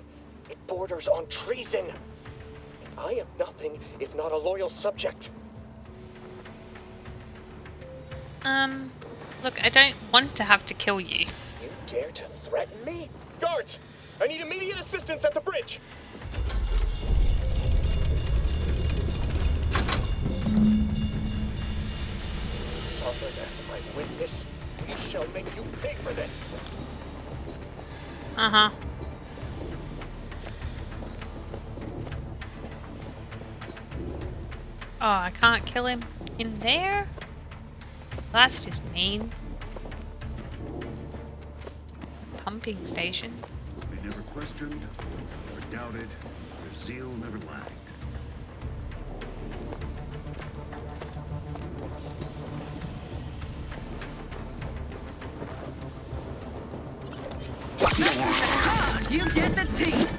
it borders on treason. I am nothing if not a loyal subject. Look, I don't want to have to kill you. You dare to threaten me? Guards! I need immediate assistance at the bridge! Sovereign as my witness, we shall make you pay for this! Uh-huh. Oh, I can't kill him in there? That's just mean. Pumping station. They never questioned, never doubted, their zeal never lacked. You get the teeth.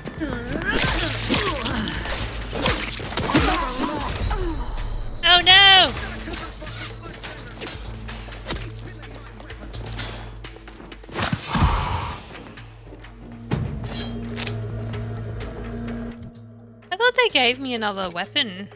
Oh no! I thought they gave me another weapon.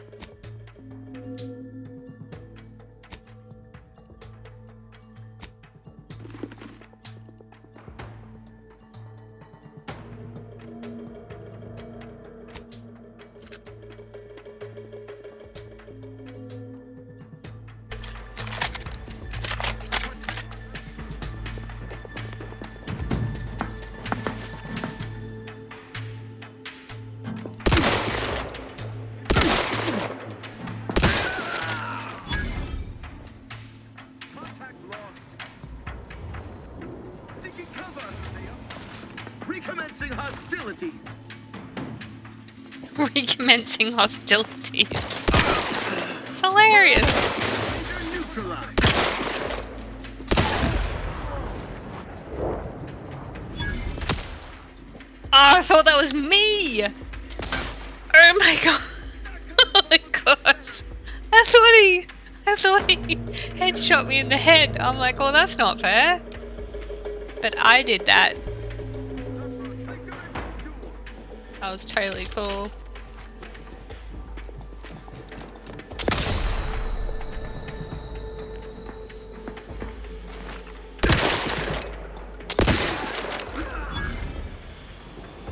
Recommencing hostilities. Recommencing hostilities. It's hilarious. Neutralized. Oh, I thought that was me! Oh my god! Oh my gosh! I thought he headshot me in the head. I'm like, well, that's not fair. But I did that. That was totally cool.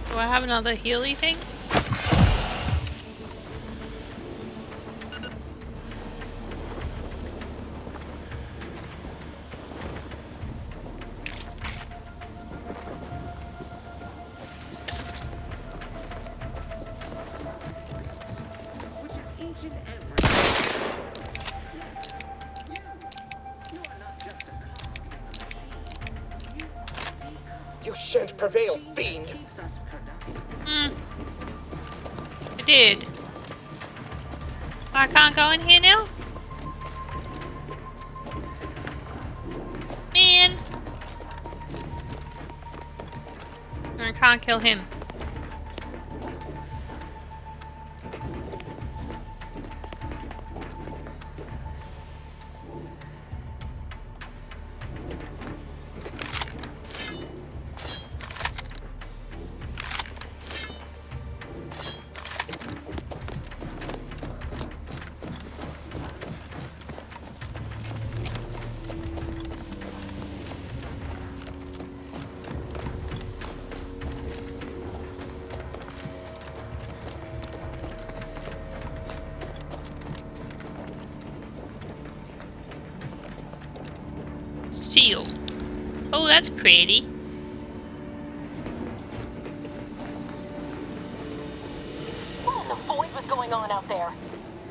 Do I have another healy thing? You shan't prevail, fiend! I did. I can't go in here now? Man! I can't kill him. Sealed. Oh, that's pretty. What in the void was going on out there?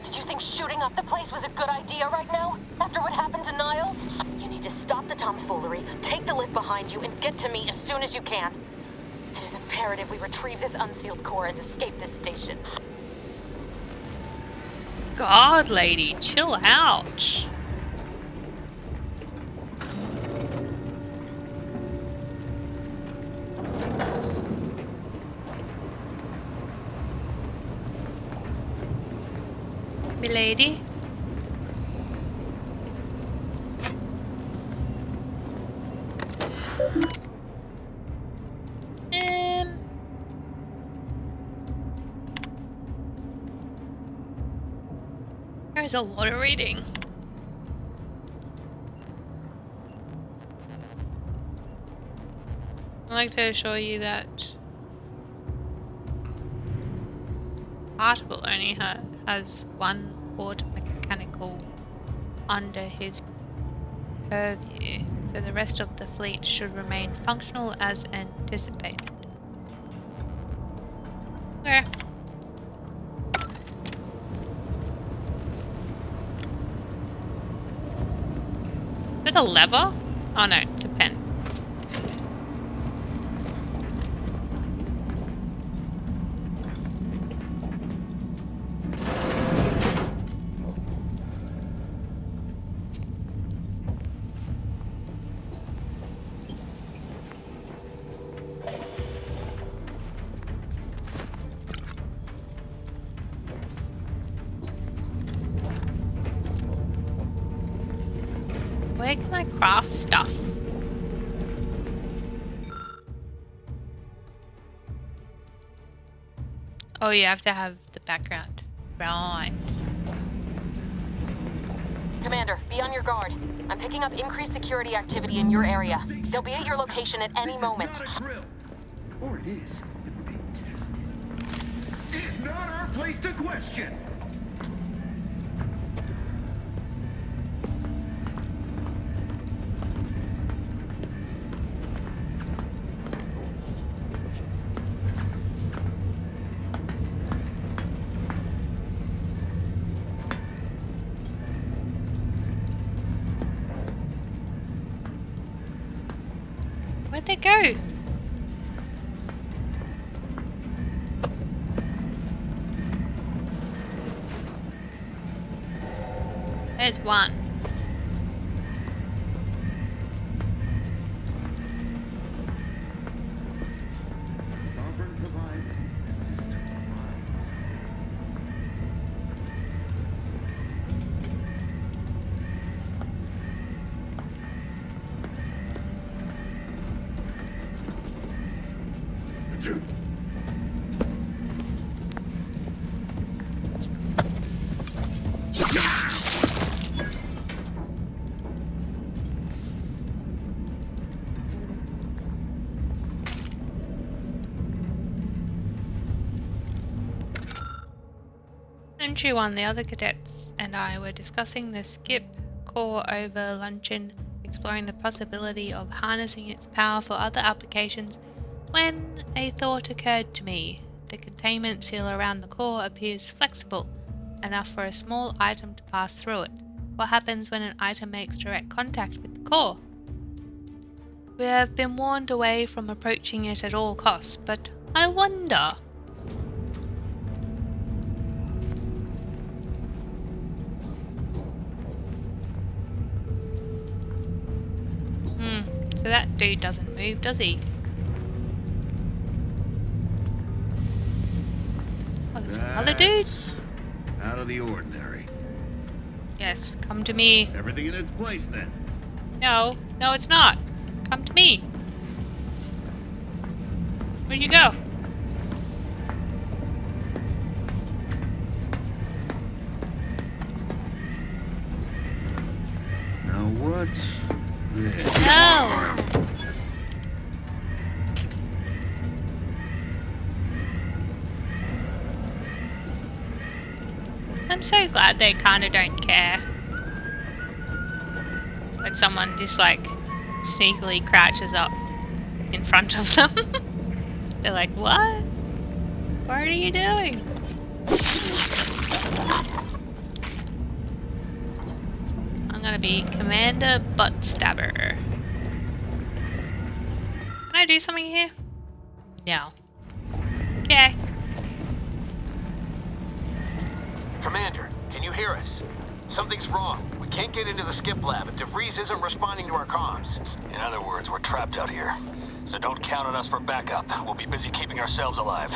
Did you think shooting up the place was a good idea right now? After what happened to Niles? You need to stop the tomfoolery, take the lift behind you, and get to me as soon as you can. It is imperative we retrieve this unsealed core and escape this station. God, lady, chill out. Milady. There's a lot of reading. I'd like to assure you that Particle only has one port mechanical under his purview, so the rest of the fleet should remain functional as anticipated. Where? Is it a lever? Oh no, it's a pen. Where can I craft stuff? Oh, you have to have the background. Right. Commander, be on your guard. I'm picking up increased security activity in your area. They'll be at your location at any moment. Or it is, and we're being tested. It's not our place to question! Where'd they go? There's one. Sovereign provides, the system provides. Entry 1, the other cadets and I were discussing the skip core over luncheon, exploring the possibility of harnessing its power for other applications, when a thought occurred to me. The containment seal around the core appears flexible enough for a small item to pass through it. What happens when an item makes direct contact with the core? We have been warned away from approaching it at all costs, but I wonder... So that dude doesn't move, does he? Oh, there's another dude? Out of the ordinary. Yes, come to me. Everything in its place then. No, it's not. Come to me. Where'd you go? Now what's this? No! I'm so glad they kinda don't care when someone just like sneakily crouches up in front of them. They're like, what? What are you doing? I'm gonna be Commander Butt Stabber. Can I do something here? No. Okay. Commander, can you hear us? Something's wrong. We can't get into the skip lab, and DeVries isn't responding to our comms. In other words, we're trapped out here. So don't count on us for backup. We'll be busy keeping ourselves alive.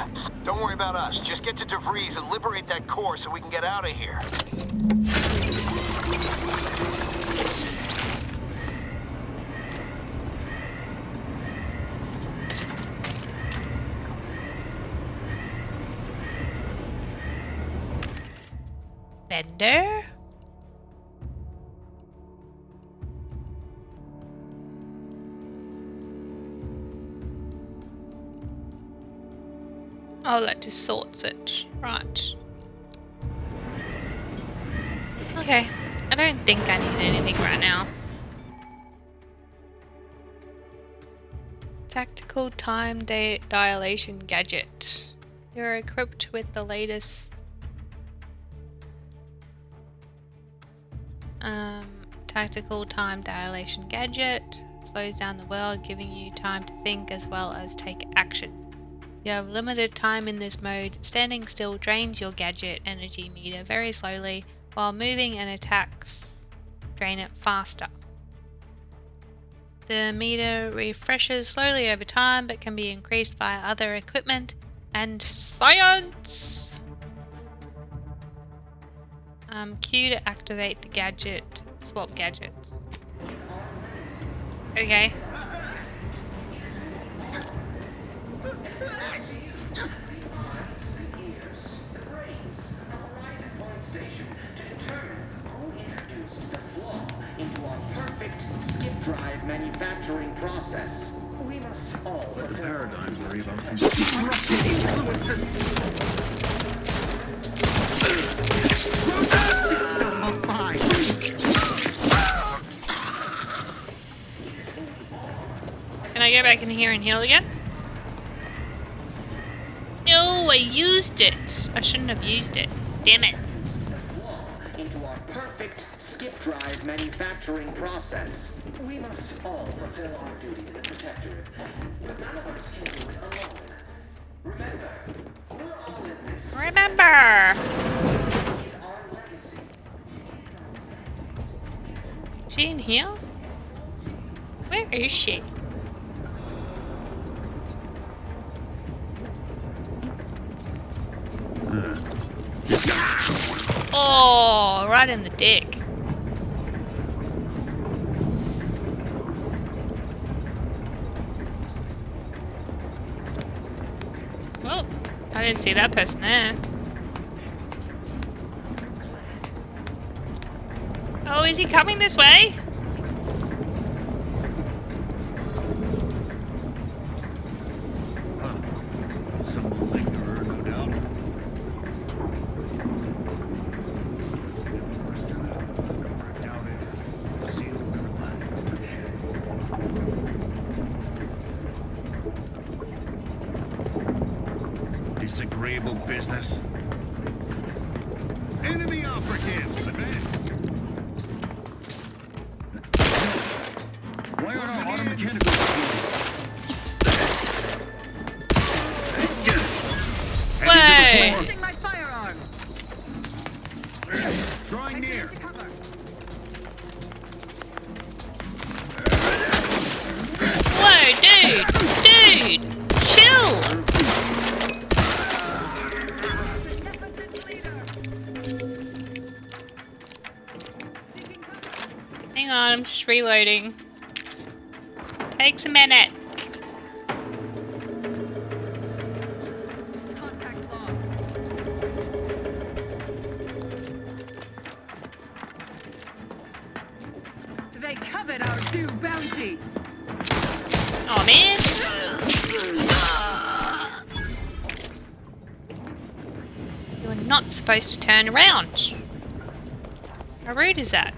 Don't worry about us. Just get to DeVries and liberate that core so we can get out of here. Bender? Oh, that just sorts it. Right. Okay. I don't think I need anything right now. Tactical time dilation gadget. You're equipped with the latest tactical time dilation gadget. Slows down the world, giving you time to think as well as take action. You have limited time in this mode. Standing still drains your gadget energy meter very slowly, while moving and attacks drain it faster. The meter refreshes slowly over time, but can be increased via other equipment and science. Q to activate the gadget. Swap gadgets. Okay. Into our perfect skip drive manufacturing process. We must all Let the paradigm worry about Can I go back in here and heal again? No, I used it. I shouldn't have used it. Damn it. Into our perfect skip drive manufacturing process. We must all fulfill our duty to the Protectorate, but none of us can do it alone. Remember, we're all in this. Remember. Is our legacy. here? Where is she? Oh, right in the dick. Well, I didn't see that person there. Oh, is he coming this way? Someone like her, no doubt. Disagreeable business. Enemy operatives! Why are our auto mechanical Way! Using my firearm. drawing near? Whoa, dude! Dude! Chill! Hang on, I'm just reloading. Takes a minute. They covered our due bounty. Oh man! You are not supposed to turn around. How rude is that?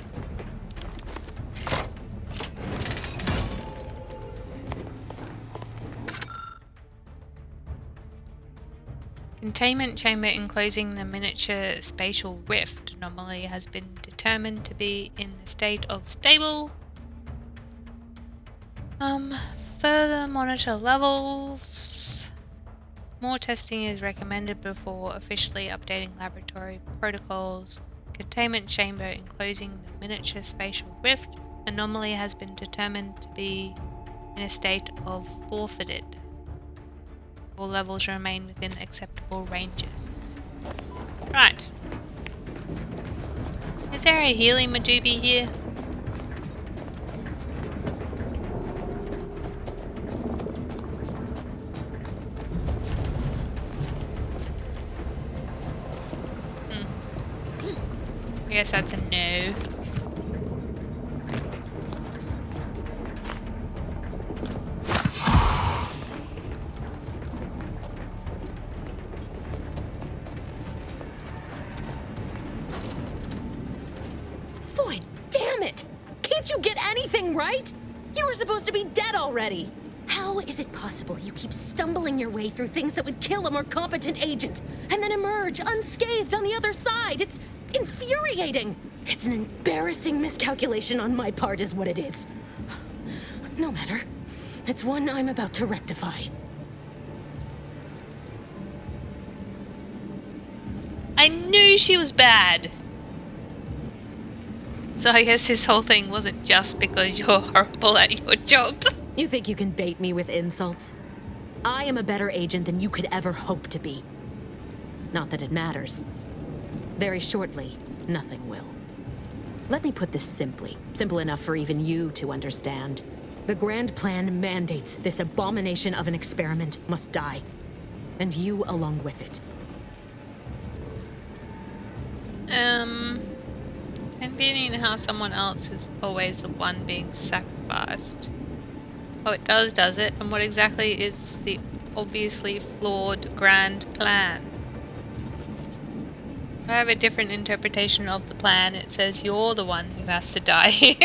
Containment chamber enclosing the miniature spatial rift anomaly has been determined to be in a state of stable. Further monitor levels. More testing is recommended before officially updating laboratory protocols. Containment chamber enclosing the miniature spatial rift anomaly has been determined to be in a state of forfeited. All levels remain within acceptable ranges. Right. Is there a healing Majubi here? I guess that's a no. Boy, damn it! Can't you get anything right? You were supposed to be dead already. How is it possible you keep stumbling your way through things that would kill a more competent agent, and then emerge unscathed on the other side? It's infuriating. It's an embarrassing miscalculation on my part is what it is. No matter. It's one I'm about to rectify. I knew she was bad. So I guess his whole thing wasn't just because you're horrible at your job. You think you can bait me with insults? I am a better agent than you could ever hope to be. Not that it matters. Very shortly, nothing will. Let me put this simply. Simple enough for even you to understand. The grand plan mandates this abomination of an experiment must die. And you along with it. Convenient how someone else is always the one being sacrificed. Oh, it does it? And what exactly is the obviously flawed grand plan? I have a different interpretation of the plan. It says you're the one who has to die.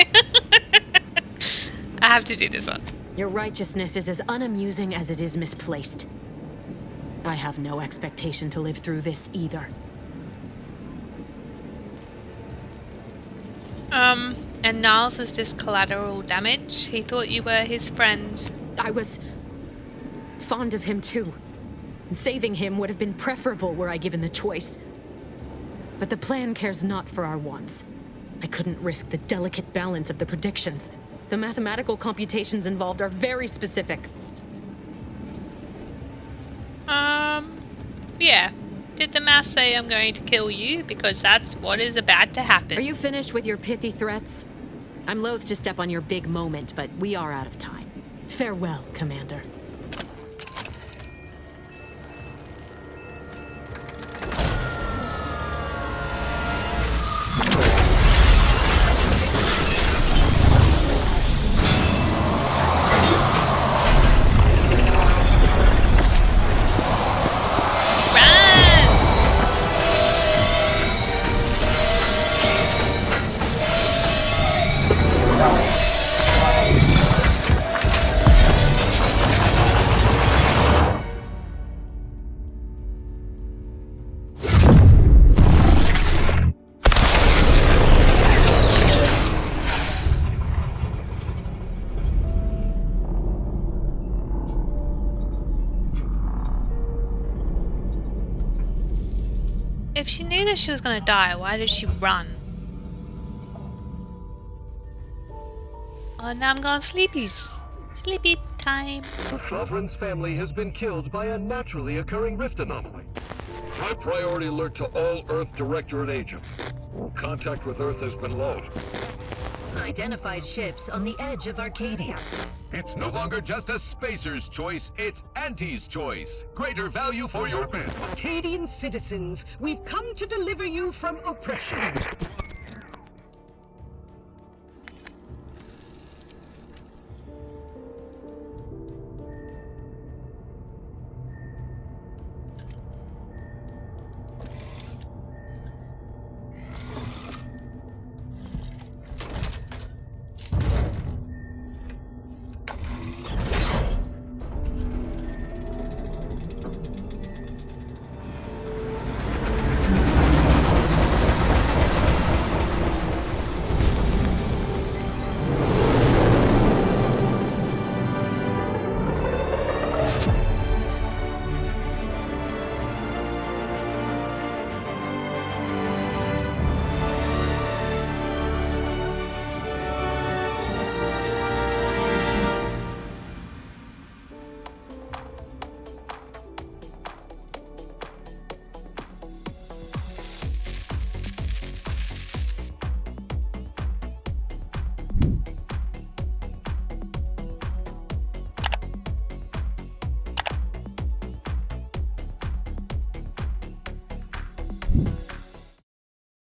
I have to do this one. Your righteousness is as unamusing as it is misplaced. I have no expectation to live through this either. And Niles is just collateral damage. He thought you were his friend. I was fond of him too. Saving him would have been preferable were I given the choice. But the plan cares not for our wants. I couldn't risk the delicate balance of the predictions. The mathematical computations involved are very specific. Yeah. Did the math say I'm going to kill you? Because that's what is about to happen. Are you finished with your pithy threats? I'm loath to step on your big moment, but we are out of time. Farewell, Commander. If she knew that she was going to die, why did she run? Oh, now I'm going sleepies. Sleepy time. The Sovereign's family has been killed by a naturally occurring rift anomaly. High priority alert to all Earth Directorate agents. Contact with Earth has been lost. Identified ships on the edge of Arcadia. It's no longer just a spacer's choice, it's Auntie's choice. Greater value for your men. Arcadian citizens, we've come to deliver you from oppression.